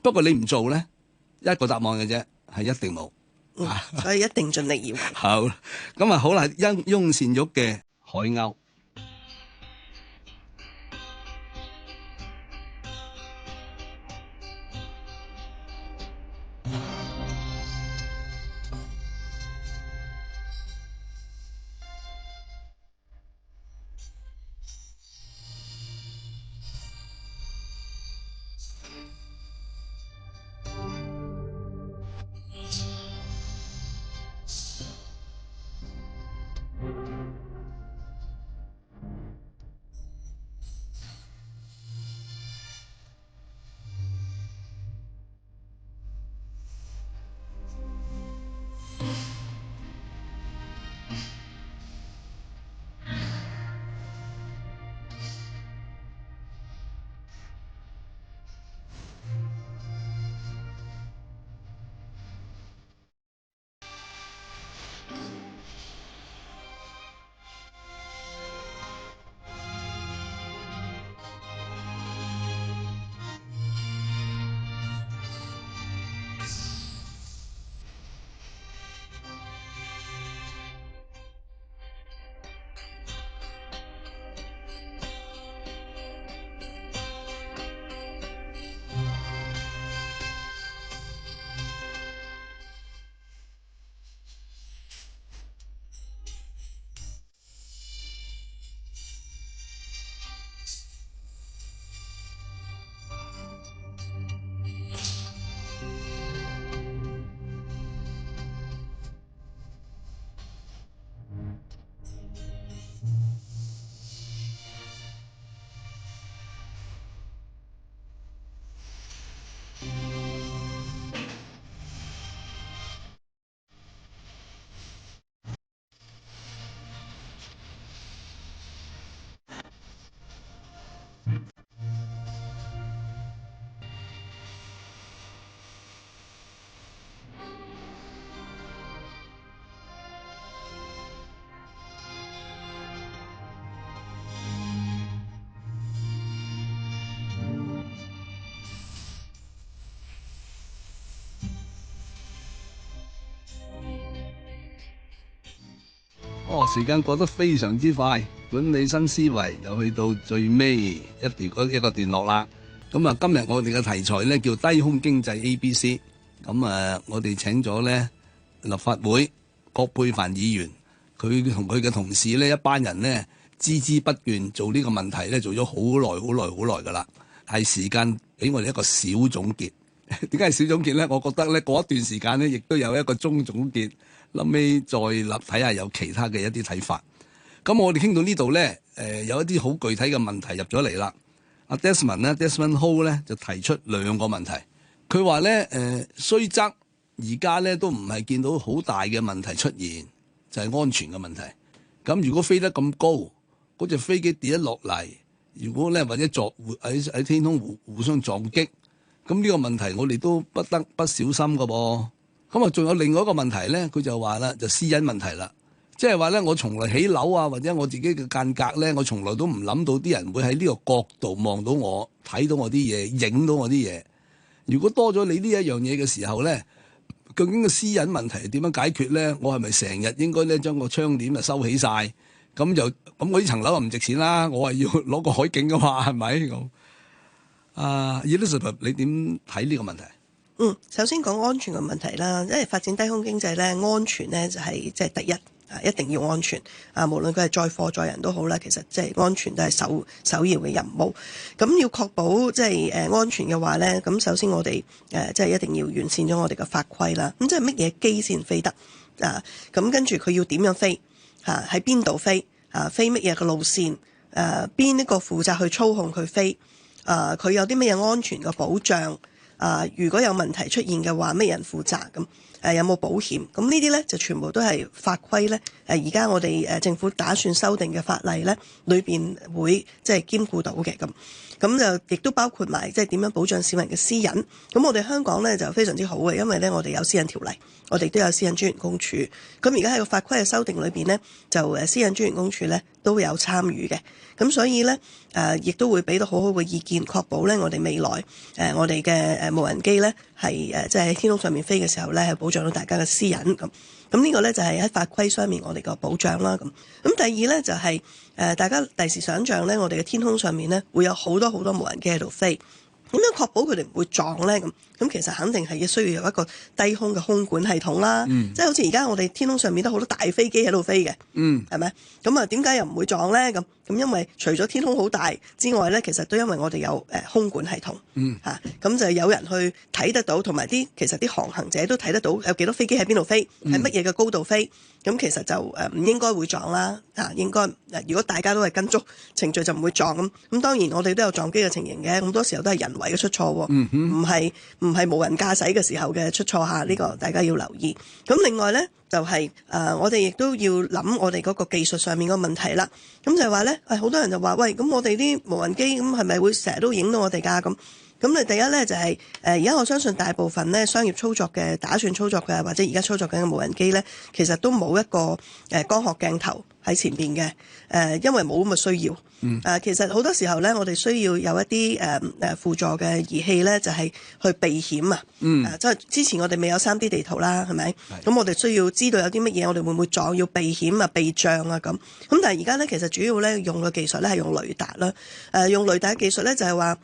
不過你唔做咧，一個答案嘅啫，係一定冇。所以一定盡力而為。好，咁好啦，翁倩玉嘅《海鷗》。時間過得非常之快，管理新思維又去到最尾一個段落啦。咁啊，今日我哋嘅題材咧叫低空經濟 ABC。咁啊，我哋請咗咧立法會葛珮帆議員，佢同佢嘅同事咧一班人咧孜孜不倦做呢個問題咧，做咗好耐㗎啦。係時間俾我哋一個小總結。點解係小總結咧？我覺得咧嗰一段時間咧，亦都有一個中總結。後尾再睇下有其他嘅一啲睇法。咁我哋傾到呢度咧，有一啲好具體嘅問題入咗嚟啦。阿 Desmond Ho 咧就提出兩個問題。佢話咧雖則而家咧都唔係見到好大嘅問題出現，就係安全嘅問題。咁如果飛得咁高，嗰隻飛機跌咗落嚟，如果咧或者喺天空互相撞擊，咁呢個問題我哋都不得不小心㗎噃。咁啊，仲有另外一個問題咧，佢就話啦，就私隱問題啦，即係話咧，我從來起樓啊，或者我自己嘅間隔咧，我從來都唔諗到啲人會喺呢個角度望到我，睇到我啲嘢，影到我啲嘢。如果多咗你呢一樣嘢嘅時候咧，究竟個私隱問題點樣解決咧？我係咪成日應該咧將個窗簾啊收起晒？咁我呢層樓又唔值錢啦，我係要攞個海景噶嘛，係咪咁？Elizabeth，你點睇呢個問題？首先講安全嘅問題啦，因為發展低空經濟咧，安全咧就係即係第一一定要安全無論佢係載貨載人都好啦，其實即係安全都係首要嘅任務。咁要確保即係安全嘅話咧，咁首先我哋即係一定要完善咗我哋嘅法規啦。咁即係乜嘢機先飛得咁跟住佢要點樣飛喺邊度飛飛乜嘢嘅路線邊一個負責去操控佢飛佢有啲乜嘢安全嘅保障？如果有問題出現嘅話，咩人負責咁？有冇保險？咁呢啲咧就全部都係法規咧。而家我哋政府打算修訂嘅法例咧，裏邊會即係兼顧到嘅咁。咁就亦都包括埋即係點樣保障市民嘅私隱。咁我哋香港咧就非常之好嘅，因為咧我哋有私隱條例，我哋都有私隱專員公署。咁而家喺個法規嘅修訂裏邊咧，就私隱專員公署咧都有參與嘅。咁所以咧亦都會俾到好好嘅意見，確保咧我哋未來我哋嘅無人機咧係即係喺天空上面飛嘅時候咧係保障到大家嘅私隱咁。咁呢個咧就係喺法規上面我哋個保障啦咁。咁第二咧就係大家第時想像咧，我哋嘅天空上面咧會有好多無人機喺度飛。點樣確保佢哋唔會撞咧？咁其實肯定係需要有一個低空嘅空管系統啦。即係好似而家我哋天空上面都好多大飛機喺度飛嘅，係咪？咁啊點解又唔會撞咧？咁因為除咗天空好大之外咧，其實都因為我哋有空管系統，咁就有人去睇得到，同埋其實啲航行者都睇得到有幾多飛機喺邊度飛，喺乜嘢嘅高度飛。咁其實就唔應該會撞啦。應該如果大家都係跟足程序就唔會撞咁。咁當然我哋都有撞機嘅情形嘅，咁多時候都係人為嘅出錯，唔係無人駕駛嘅時候嘅出錯嚇。呢個大家要留意。咁另外咧就係我哋亦都要諗我哋嗰個技術上面個問題啦。咁就係話咧，好多人就話喂，咁我哋啲無人機咁係咪會成日都影到我哋㗎咁？咁你第一咧就係而家我相信大部分咧商業操作嘅打算操作嘅或者而家操作緊嘅無人機咧，其實都冇一個光學鏡頭喺前邊嘅因為冇咁嘅需要。其實好多時候咧，我哋需要有一啲輔助嘅儀器咧，就係去避險啊。即係之前我哋未有 3D 地圖啦，係咪？咁我哋需要知道有啲乜嘢，我哋會唔會撞，要避險啊、避障啊咁。咁但係而家咧，其實主要咧用嘅技術咧係用雷達啦。用雷達嘅技術咧就係話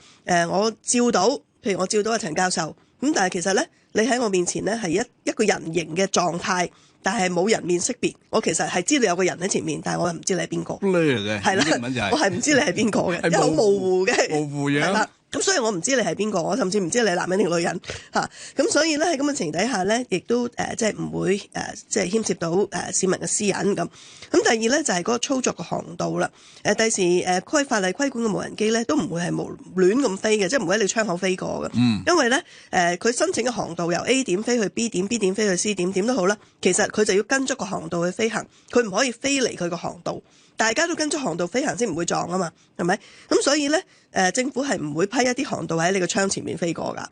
我照到，譬如我照到阿陳教授，咁但係其實咧你喺我面前咧係一個人形嘅狀態。但係冇人面識別，我其實係知道有個人喺前面，但係我又唔知你係邊個。係啦，我係唔知你係邊個嘅，因為好模糊嘅。模糊樣。咁所以我唔知你係邊個，我甚至唔知你係男人定女人嚇。咁所以咧喺咁嘅情形底下咧，亦都即係唔會即係牽涉到市民嘅私隱咁。咁第二咧就係嗰個操作嘅航道啦。第時規法例規管嘅無人機咧都唔會係亂咁飛嘅，即係唔會喺你窗口飛過嘅。因為咧佢申請嘅航道由 A 點飛去 B 點，B 點飛去 C 點，點都好啦。其實佢就要跟足個航道去飛行，佢唔可以飛離佢個航道。大家都跟足航道飛行先唔會撞啊嘛，係咪？咁所以咧，政府係唔會批一啲航道喺你個窗前面飛過㗎。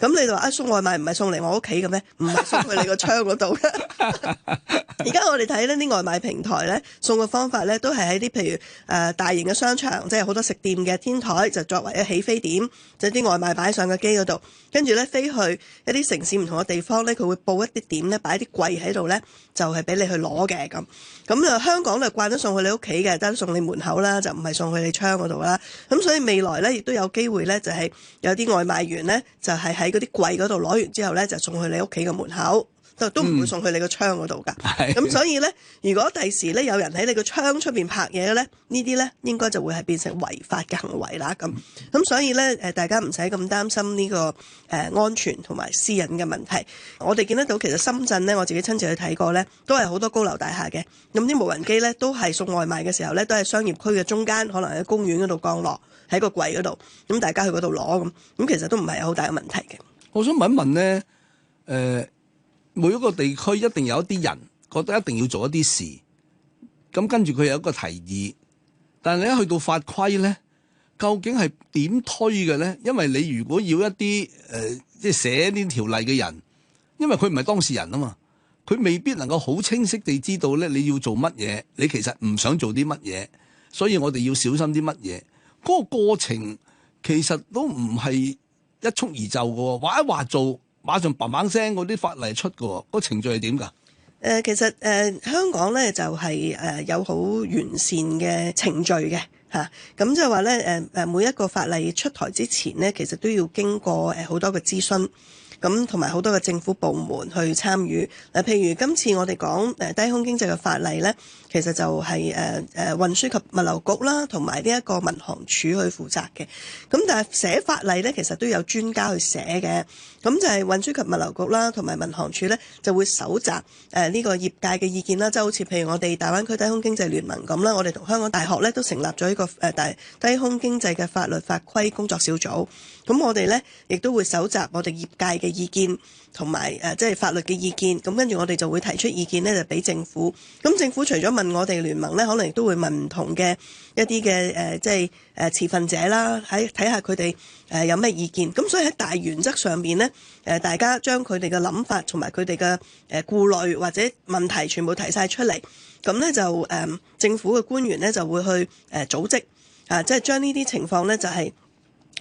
咁你就話送外賣唔係送嚟我屋企嘅咩？唔係送去你個窗嗰度嘅。而家我哋睇呢啲外賣平台咧送嘅方法咧，都係喺啲譬如大型嘅商場，即係好多食店嘅天台，就作為一起飛點，就啲外賣擺上個機嗰度，跟住咧飛去一啲城市唔同嘅地方咧，佢會報一啲點咧，擺啲櫃喺度咧，就係俾你去攞嘅咁。咁啊，香港就慣咗送去你屋企嘅，得送你門口啦，就唔係送去你窗嗰度啦。咁所以未來咧，亦都有機會咧，就係有啲外賣員咧，就係喺嗰啲櫃嗰度攞完之後咧，就送去你屋企嘅門口。都唔會送去你個窗嗰度㗎，咁所以咧，如果第時咧有人喺你個窗出邊拍嘢咧，呢啲咧應該就會係變成違法嘅行為啦。咁所以咧大家唔使咁擔心呢個安全同埋私隱嘅問題。我哋見得到其實深圳咧，我自己親自去睇過咧，都係好多高樓大廈嘅。咁啲無人機咧都係送外賣嘅時候咧，都係商業區嘅中間，可能喺公園嗰度降落喺個櫃嗰度，咁大家去嗰度攞咁其實都唔係有好大嘅問題嘅。我想問一問咧，每一個地區一定有一啲人覺得一定要做一啲事，咁跟住佢有一個提議，但係你一去到法規咧，究竟係點推嘅咧？因為你如果要一啲即係寫呢條例嘅人，因為佢唔係當事人啊嘛，佢未必能夠好清晰地知道咧你要做乜嘢，你其實唔想做啲乜嘢，所以我哋要小心啲乜嘢。嗰個過程其實都唔係一蹴而就嘅，話一話做，馬上砰砰聲嗰啲法例出嘅，個程序係點㗎？其實香港咧就係有好完善嘅程序嘅嚇，咁即係話咧每一個法例出台之前咧，其實都要經過好多嘅諮詢。咁同埋好多嘅政府部門去參與。譬如今次我哋講低空經濟嘅法例咧，其實就係運輸及物流局啦，同埋呢一個民航處去負責嘅。咁但係寫法例咧，其實都有專家去寫嘅。咁就係運輸及物流局啦，同埋民航處咧，就會搜集呢個業界嘅意見啦。即係好似譬如我哋大灣區低空經濟聯盟咁啦，我哋同香港大學咧都成立咗一個低空經濟嘅法律法規工作小組。咁我哋咧亦都會搜集我哋業界嘅意見同埋即係法律嘅意見，咁跟住我哋就會提出意見咧，就俾政府。咁政府除咗問我哋聯盟咧，可能亦都會問唔同嘅一啲嘅即係持份者啦，睇下佢哋有咩意見。咁所以喺大原則上邊咧，大家將佢哋嘅諗法同埋佢哋嘅顧慮或者問題全部提晒出嚟，咁咧就政府嘅官員咧就會去組織即係將呢啲情況咧就係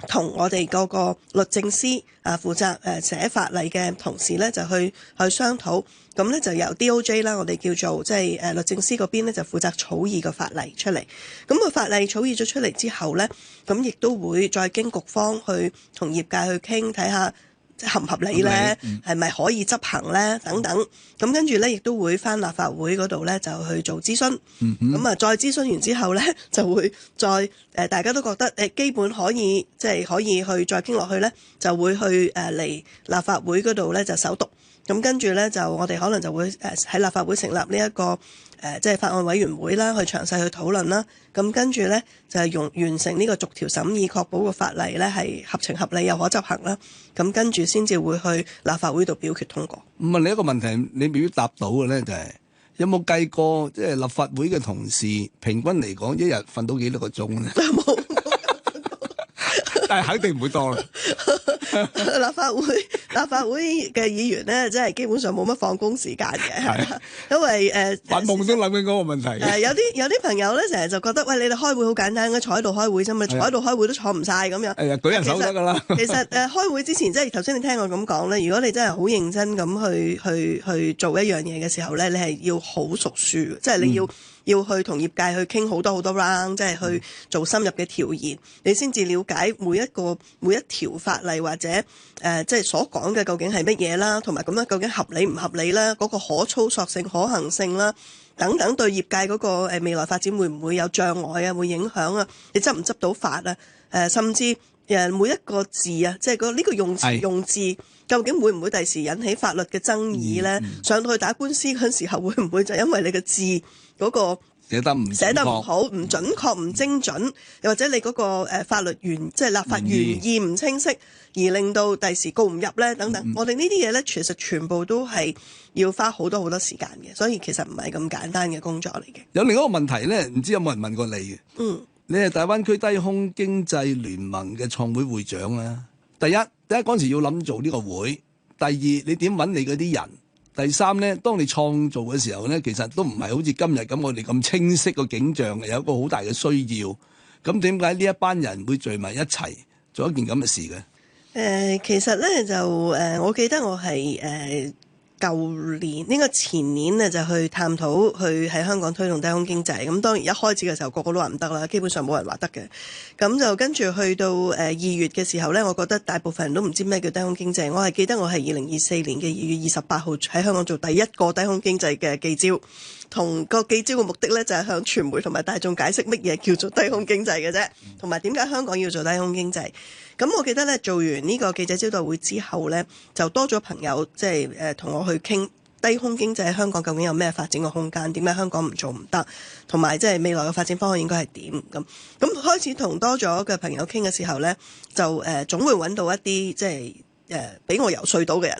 同我哋嗰個律政司負責寫法例嘅同事咧，就去商討。咁咧就由 DOJ 啦，我哋叫做即係律政司嗰邊咧就負責草擬個法例出嚟。咁個法例草擬咗出嚟之後咧，咁亦都會再經局方去同業界去傾，睇下合唔合理咧，係咪可以執行咧等等。咁跟住咧亦都會返立法會嗰度咧就去做諮詢。咁啊再諮詢完之後咧就會再大家都覺得基本可以即係可以去再傾落去咧，就會去嚟立法會嗰度咧就首讀。咁跟住咧就我哋可能就會喺立法會成立呢一個即係法案委員會啦，去詳細去討論啦。咁跟住咧就係完成呢個逐條審議，確保個法例咧係合情合理又可執行啦。咁跟住先至會去立法會度表決通過。問你一個問題，你未必答到嘅咧，就係有冇計過即係立法會嘅同事平均嚟講一日瞓到幾多個鐘咧？冇，但係肯定唔會多啦。立法會嘅議員咧，真係基本上冇乜放工時間嘅，因為發夢都諗緊嗰個問題。有啲朋友咧，成日就覺得喂，你哋開會好簡單，坐喺度開會啫嘛，坐喺度開會都坐唔晒咁樣。舉人手得㗎啦。其實開會之前，即係頭先你聽我咁講咧，如果你真係好認真咁去做一樣嘢嘅時候咧，你係要好熟書，即係你要去同業界去傾好多 round， 即係去做深入嘅調研，你先至了解每一條法例或者即係所講嘅究竟係乜嘢啦，同埋咁樣究竟合理唔合理啦，嗰個可操作性、可行性啦等等，對業界嗰個未來發展會唔會有障礙啊？會影響啊？你執唔執到法啊？甚至每一個字啊，即係呢個用詞用字，究竟會唔會第時引起法律嘅爭議咧？上到去打官司嗰陣時候，會唔會就因為你嘅字嗰個寫得唔好、唔準確、唔精準，又或者你嗰個法律即係立法原意唔清晰，而令到第時告唔入咧等等。我哋呢啲嘢咧，其實全部都係要花好多時間嘅，所以其實唔係咁簡單嘅工作嚟嘅。有另一個問題咧，唔知有冇人問過你嘅？你係大灣區低空經濟聯盟嘅創會會長啦。第一嗰陣時要諗做呢個會，第二你點揾你嗰啲人第三咧，當你創造嘅時候咧，其實都唔係好似今日咁我哋咁清晰個景象嘅，有一個好大嘅需要。咁點解呢一班人會聚埋一齊做一件咁嘅事嘅？其實咧就我記得我係舊年應該前年咧就去探討去喺香港推動低空經濟，咁當然一開始嘅時候個個都話唔得啦，基本上冇人話得嘅。咁就跟住去到2月嘅時候咧，我覺得大部分人都唔知咩叫低空經濟。我係記得我係2024年嘅2月28號喺香港做第一個低空經濟嘅記招，同個記招嘅目的咧就係向傳媒同埋大眾解釋乜嘢叫做低空經濟嘅啫，同埋點解香港要做低空經濟。咁我記得咧做完呢個記者招待會之後咧，就多咗朋友即係同我去傾低空經濟喺香港究竟有咩發展嘅空間，點解香港唔做唔得，同埋即係未來嘅發展方向應該係點咁。開始同多咗嘅朋友傾嘅時候咧，就總會揾到一啲即係俾我游說到嘅人，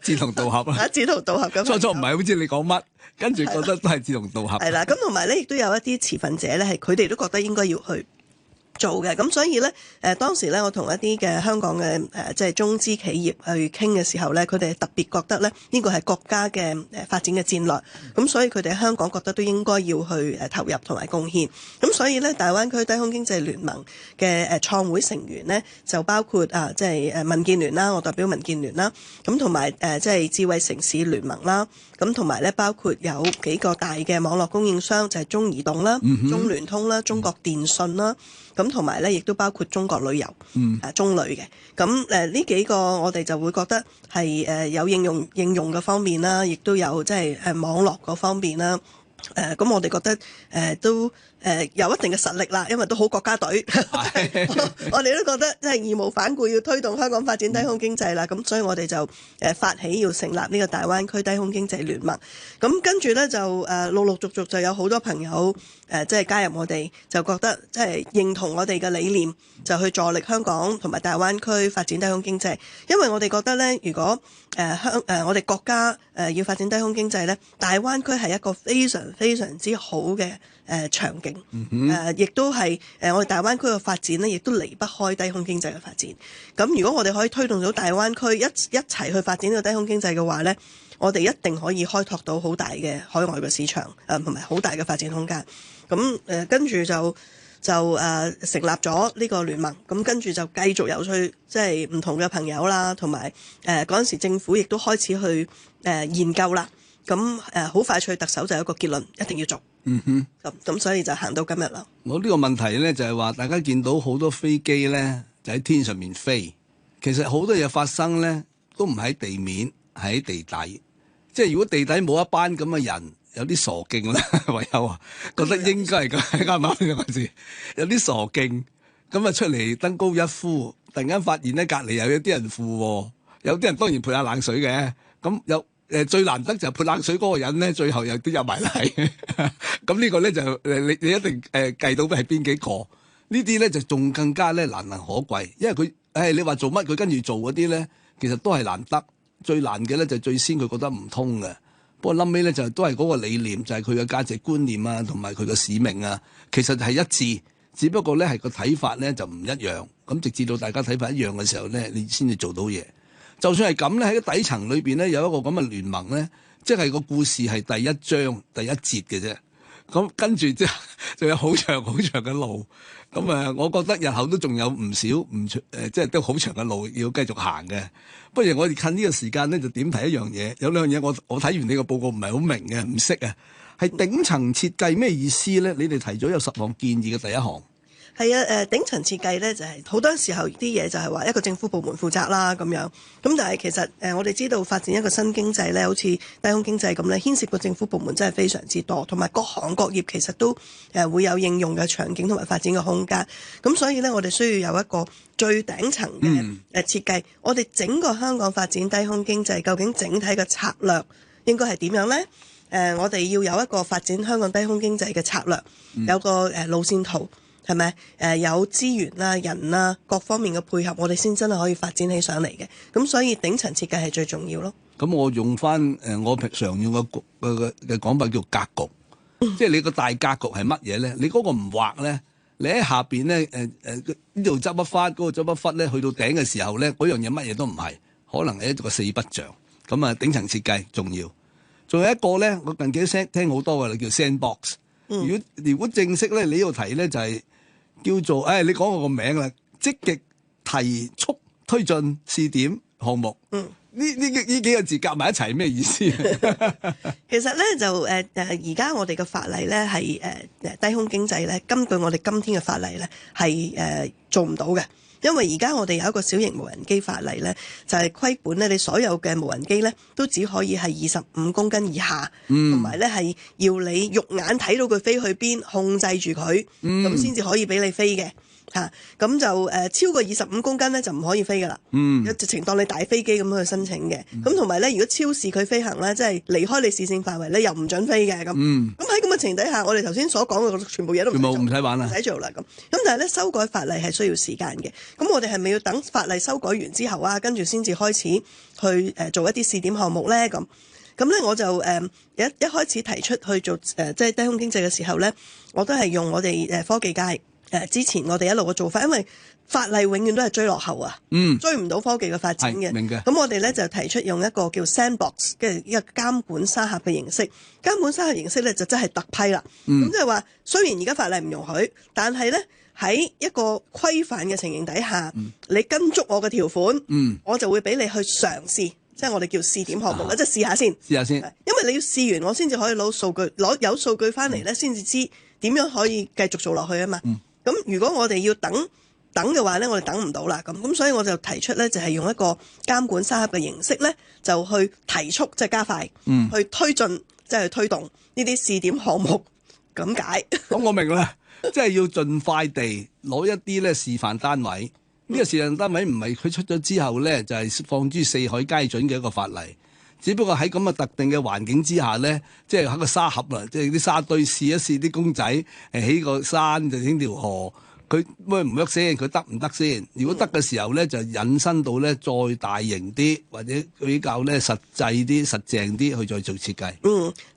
志同道合啊！志同道合咁。初唔係好似你講乜，跟住覺得都係志同道合。係啦，咁同埋咧亦都有一啲持份者咧係佢哋都覺得應該要去做嘅，咁所以咧，當時咧，我同一啲嘅香港嘅即係中資企業去傾嘅時候咧，佢哋特別覺得咧，呢個係國家嘅發展嘅戰略，咁所以佢哋喺香港覺得都應該要去投入同埋貢獻，咁所以咧，大灣區低空經濟聯盟嘅創會成員咧，就包括即係民建聯啦，我代表民建聯啦，咁同埋即係智慧城市聯盟啦，咁同埋咧包括有幾個大嘅網絡供應商，就係中移動啦、中聯通啦、中國電信啦。咁同埋咧，亦都包括中國旅遊，中旅嘅。咁呢幾個我哋就會覺得係有應用嘅方面啦，亦都有即係網絡嗰方面啦。咁我哋覺得都有一定嘅實力啦，因為都好國家隊，我哋都覺得即係義無反顧要推動香港發展低空經濟啦。咁所以我哋就發起要成立呢個大灣區低空經濟聯盟。咁跟住咧就陸陸續續就有好多朋友即係加入我哋，就覺得即係認同我哋嘅理念，就去助力香港同埋大灣區發展低空經濟。因為我哋覺得咧，如果我哋國家要發展低空經濟咧，大灣區係一個非常非常之好嘅場景，亦都係我哋大灣區嘅發展咧，亦都離不開低空經濟嘅發展。咁如果我哋可以推動到大灣區一齊去發展呢個低空經濟嘅話咧，我哋一定可以開拓到好大嘅海外嘅市場，同埋好大嘅發展空間。咁跟住就成立咗呢個聯盟，咁跟住就繼續有去即係唔同嘅朋友啦，同埋嗰陣時政府亦都開始去研究啦。咁好快脆特首就有一個結論，一定要做。咁所以就行到今日啦。我呢個問題咧就係話，大家見到好多飛機咧就喺天上面飛，其實好多嘢發生咧都唔喺地面，係喺地底。即係如果地底冇一班咁嘅人，有啲傻勁啦，唯有啊覺得應該係咁啱唔啱呢個字？有啲傻勁咁啊出嚟登高一呼，突然間發現咧隔離又有啲人附，有啲人當然潑下冷水嘅。咁有最難得就係潑冷水嗰個人咧，最後又都入埋嚟。咁呢個咧就你一定計到係邊幾個？呢啲咧就仲更加咧難能可貴，因為佢你話做乜佢跟住做嗰啲咧，其實都係難得。最難嘅咧就最先佢覺得唔通嘅。不過臨尾咧就都係嗰個理念，就係佢嘅價值觀念啊，同埋佢嘅使命啊，其實係一致，只不過咧係個睇法咧就唔一樣。咁直至到大家睇法一樣嘅時候咧，你先至做到嘢。就算係咁咧，喺個底層裏邊咧有一個咁嘅聯盟咧，即係個故事係第一章第一節嘅啫。咁跟住之後仲有好長好長嘅路。咁我覺得日後都仲有唔少即係都好長嘅路要繼續行嘅。不如我哋趁呢個時間咧，就點提一樣嘢。有兩樣嘢我睇完你個報告唔係好明嘅，唔識啊。係頂層設計咩意思咧？你哋提咗有10項建議嘅第一項。係啊，頂層設計咧就係好多時候啲嘢就係話一個政府部門負責啦咁樣。咁但係其實我哋知道發展一個新經濟咧，好似低空經濟咁咧，牽涉個政府部門真係非常之多，同埋各行各業其實都會有應用嘅場景同埋發展嘅空間。咁所以咧，我哋需要有一個最頂層嘅設計。我哋整個香港發展低空經濟，究竟整體嘅策略應該係點樣咧？我哋要有一個發展香港低空經濟嘅策略，有個路線圖。係咪？有資源啦、人啦各方面嘅配合，我哋先真係可以發展起上嚟嘅。咁所以頂層設計係最重要咯。咁我用翻我平常用嘅講法叫格局，即係你個大格局係乜嘢咧？你嗰個唔畫咧，你喺下邊咧呢度執一忽，嗰個執一忽咧，去到頂嘅時候咧，嗰樣嘢乜嘢都唔係，可能係一個四不像。咁啊頂層設計重要。仲有一個咧，我近幾聽好多嘅，叫 sandbox。如果正式咧，你呢個題咧就係叫做，你講我個名啦，積極提速推進試點項目。呢幾個字夾埋一齊咩意思？其實咧就而家我哋嘅法例咧係低空經濟咧，根據我哋今天嘅法例咧係做唔到嘅。因為而家我哋有一個小型無人機法例咧，就係規管咧你所有嘅無人機咧都只可以係25公斤以下，同埋咧係要你肉眼睇到佢飛去邊，控制住佢，咁先至可以俾你飛嘅。咁就超過25公斤咧就唔可以飛噶啦，直情當你大飛機咁去申請嘅。咁同埋咧，如果超視佢飛行咧，即係離開你視線範圍咧，又唔準飛嘅咁。咁喺咁嘅情底下，我哋頭先所講嘅全部嘢都唔使玩啦，唔使做啦咁。但係咧修改法例係需要時間嘅。咁我哋係咪要等法例修改完之後啊，跟住先至開始去做一啲試點項目咧？咁咧我就一開始提出去做即係低空經濟嘅時候咧，我都係用我哋科技界。之前我哋一路嘅做法，因為法例永遠都係追落後啊，追唔到科技嘅發展嘅。明嘅。咁我哋咧就提出用一個叫 sandbox 嘅一個監管沙盒嘅形式。監管沙盒形式咧就真係特批啦。咁即係話，雖然而家法例唔容許，但係咧喺一個規範嘅情形底下，你跟足我嘅條款，我就會俾你去嘗試，即係我哋叫試點項目啦，即係試下先。試下先。因為你要試完，我先至可以攞數據，攞有數據翻嚟咧，先至知點樣可以繼續做落去啊嘛。咁如果我哋要等嘅話咧，我哋等唔到啦。咁所以我就提出咧，就係用一個監管沙盒嘅形式咧，就去提速，即係加快，去推進，即係去推動呢啲試點項目咁解。咁我明啦，即係要盡快地攞一啲咧示範單位。呢個示範單位唔係佢出咗之後咧，就係放諸四海皆準嘅一個法例。只不過喺咁嘅特定嘅環境之下咧，即係喺個沙盒啊，即係啲沙堆試一試啲公仔，起個山就起條河，佢咩唔喐先？佢得唔得先？如果得嘅時候咧，就引申到咧再大型啲，或者比較咧實際啲、實淨啲去再做設計。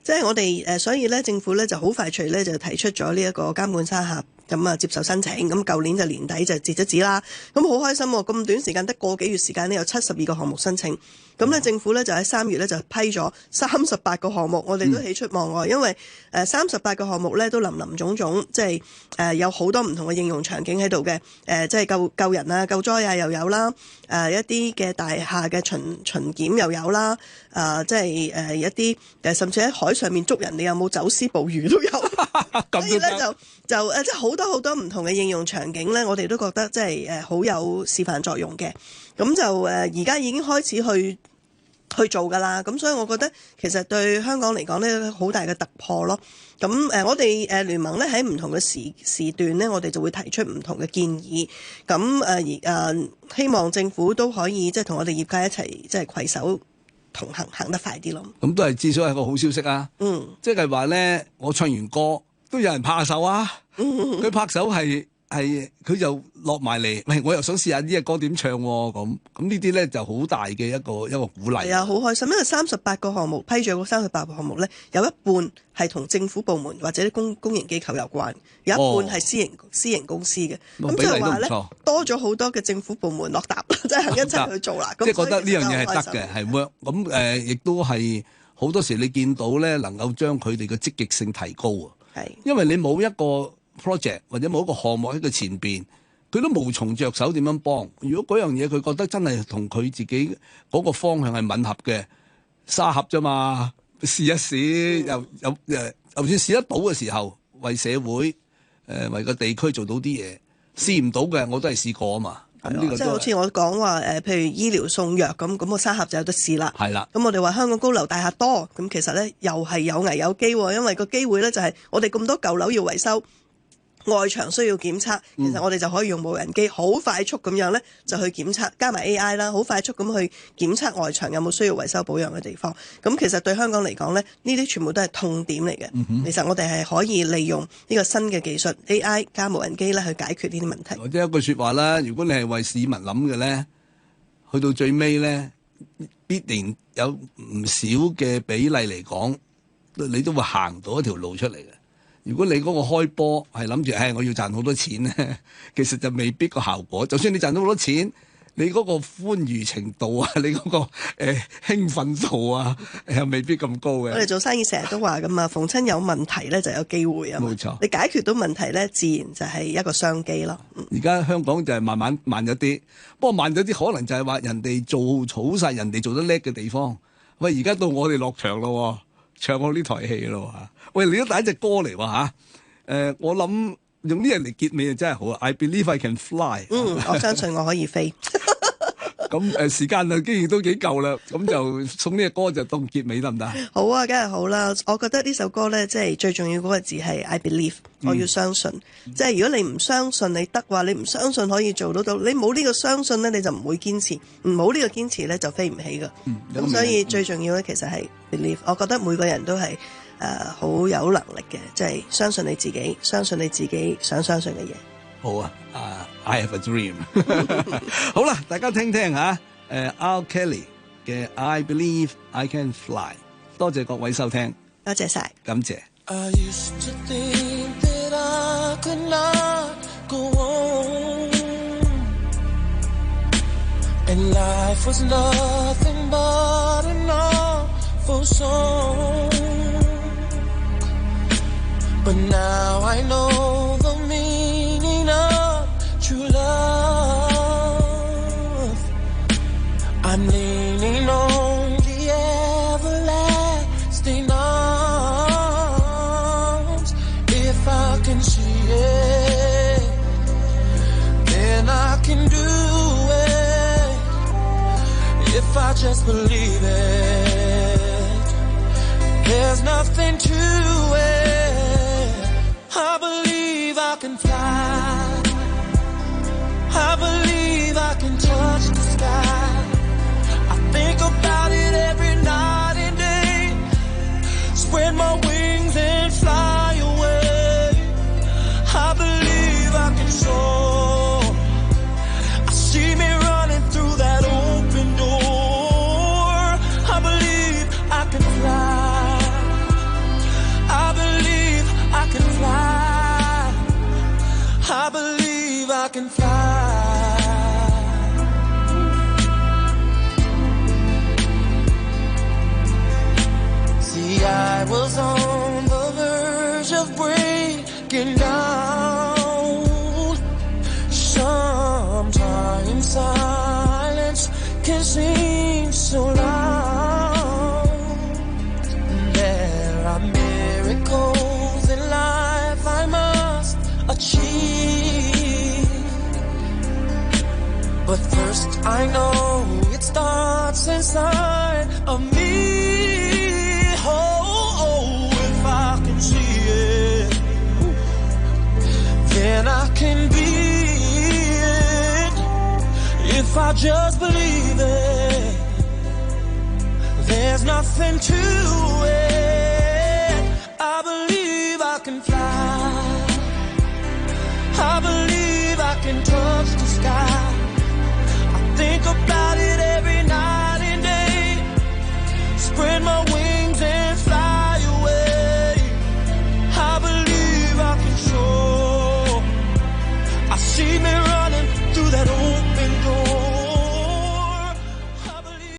即係我哋所以咧政府咧就好快脆咧就提出咗呢一個監管沙盒。咁啊接受申請，咁舊年就年底就截咗止啦。咁好開心喎！咁短時間得個幾月時間呢，有72個項目申請。咁咧政府咧就喺3月咧就批咗38個項目，我哋都喜出望外，因為38個項目咧都林林總總，即係有好多唔同嘅應用場景喺度嘅。即係救人啊、救災啊又有啦，一啲嘅大廈嘅巡檢又有啦，即係一啲甚至喺海上面捉人，你有冇走私捕魚都有。所以咧就即係好多唔同嘅應用場景咧，我哋都覺得即係好有示範作用嘅。咁就而家已經開始去做㗎啦。咁所以我覺得其實對香港嚟講咧，好大嘅突破咯。咁我哋聯盟咧喺唔同嘅時段咧，我哋就會提出唔同嘅建議。咁希望政府都可以即係同我哋業界一齊即係攜手同行得快啲咯。咁都係至少係個好消息啊。即係話咧，我唱完歌都有人拍手啊。佢拍手係佢就落埋嚟，喂，我又想試下呢隻歌點唱喎。咁呢啲咧就好大嘅一個鼓勵。係啊，好開心，因為38個項目批咗嗰38個項目咧，有一半係同政府部門或者啲公營機構有關，有一半係私營公司嘅。咁即係話咧，多咗好多嘅政府部門落搭，即係一齊去做啦。即係覺得呢樣嘢係得嘅，係 work。咁亦都係好多時你見到咧，能夠將佢哋嘅積極性提高啊。係，因為你冇一個 project 或者冇一個項目喺佢前邊，佢都無從着手點樣幫。如果嗰樣嘢佢覺得真係同佢自己嗰個方向係吻合嘅，沙盒啫嘛，試一試，就算試得到嘅時候，為社會為個地區做到啲嘢，試唔到嘅我都係試過啊嘛。即係好似我講話譬如醫療送藥咁個沙盒就有得試啦。係啦。咁我哋話香港高樓大廈多，咁其實咧又係有危有機喎，因為個機會咧就係我哋咁多舊樓要維修。外牆需要檢測，其實我哋就可以用無人機好快速咁樣咧，就去檢測，加埋 AI 啦，好快速咁去檢測外牆有冇需要維修保養嘅地方。咁其實對香港嚟講咧，呢啲全部都係痛點嚟嘅。其實我哋係可以利用呢個新嘅技術 AI 加無人機咧去解決呢啲問題。或者一句説話啦，如果你係為市民諗嘅咧，去到最尾咧，必然有唔少嘅比例嚟講，你都會行到一條路出嚟嘅。如果你嗰個開波係諗住，我要賺好多錢咧，其實就未必個效果。就算你賺到好多錢，你嗰個歡愉程度啊，你嗰、個興奮度啊，未必咁高嘅。我哋做生意成日都話㗎嘛，逢親有問題咧就有機會啊嘛。冇錯你解決到問題咧，自然就係一個商機咯。而家香港就係慢咗啲，不過慢咗啲，可能就係話人哋做好晒人哋做得叻嘅地方。喂，而家到我哋落場咯，唱我呢台戲咯嚇。喂，你都第一隻歌嚟喎嚇。我諗用呢樣嚟結尾就真係好啊 ！I believe I can fly。我相信我可以飛。咁時間啊，經已都幾夠啦，咁就送呢隻歌就當結尾得唔得？好啊，梗係好啦！我覺得呢首歌咧，即係最重要嗰個字係 I believe，我要相信。即係如果你唔相信你得話，你唔相信可以做得到，你冇呢個相信咧，你就唔會堅持；唔冇呢個堅持咧，就飛唔起噶。咁所以最重要咧，其實係 believe。我覺得每個人都係好有能力嘅，即係相信你自己，相信你自己想相信嘅嘢。好啊，I have a dream 。好啦，大家聽聽嚇，R. Kelly 嘅 I believe I can fly。多謝各位收聽，多謝晒，感謝。 I used to think that I could not go on, and life was nothing but an awful song. But now I know the meaning of true love. I'm leaning on the everlasting arms. If I can see it, then I can do it. If I just believe it, there's nothing to it. I believe I can fly. I believe I can touch the sky. I think about it every night and day. Spread my wings and fly away. I believe I can soar. I see me running through that open door. I believe I can fly. I believe I can fly. I believe I can fly. See, I was on the verge of breaking down. Sometimes silence can seem so loud. There are miracles in life I must achieve. But first I know it starts inside of me. Oh, if I can see it, then I can be it. If I just believe it, there's nothing to it. I believe I can fly. I believe I can touch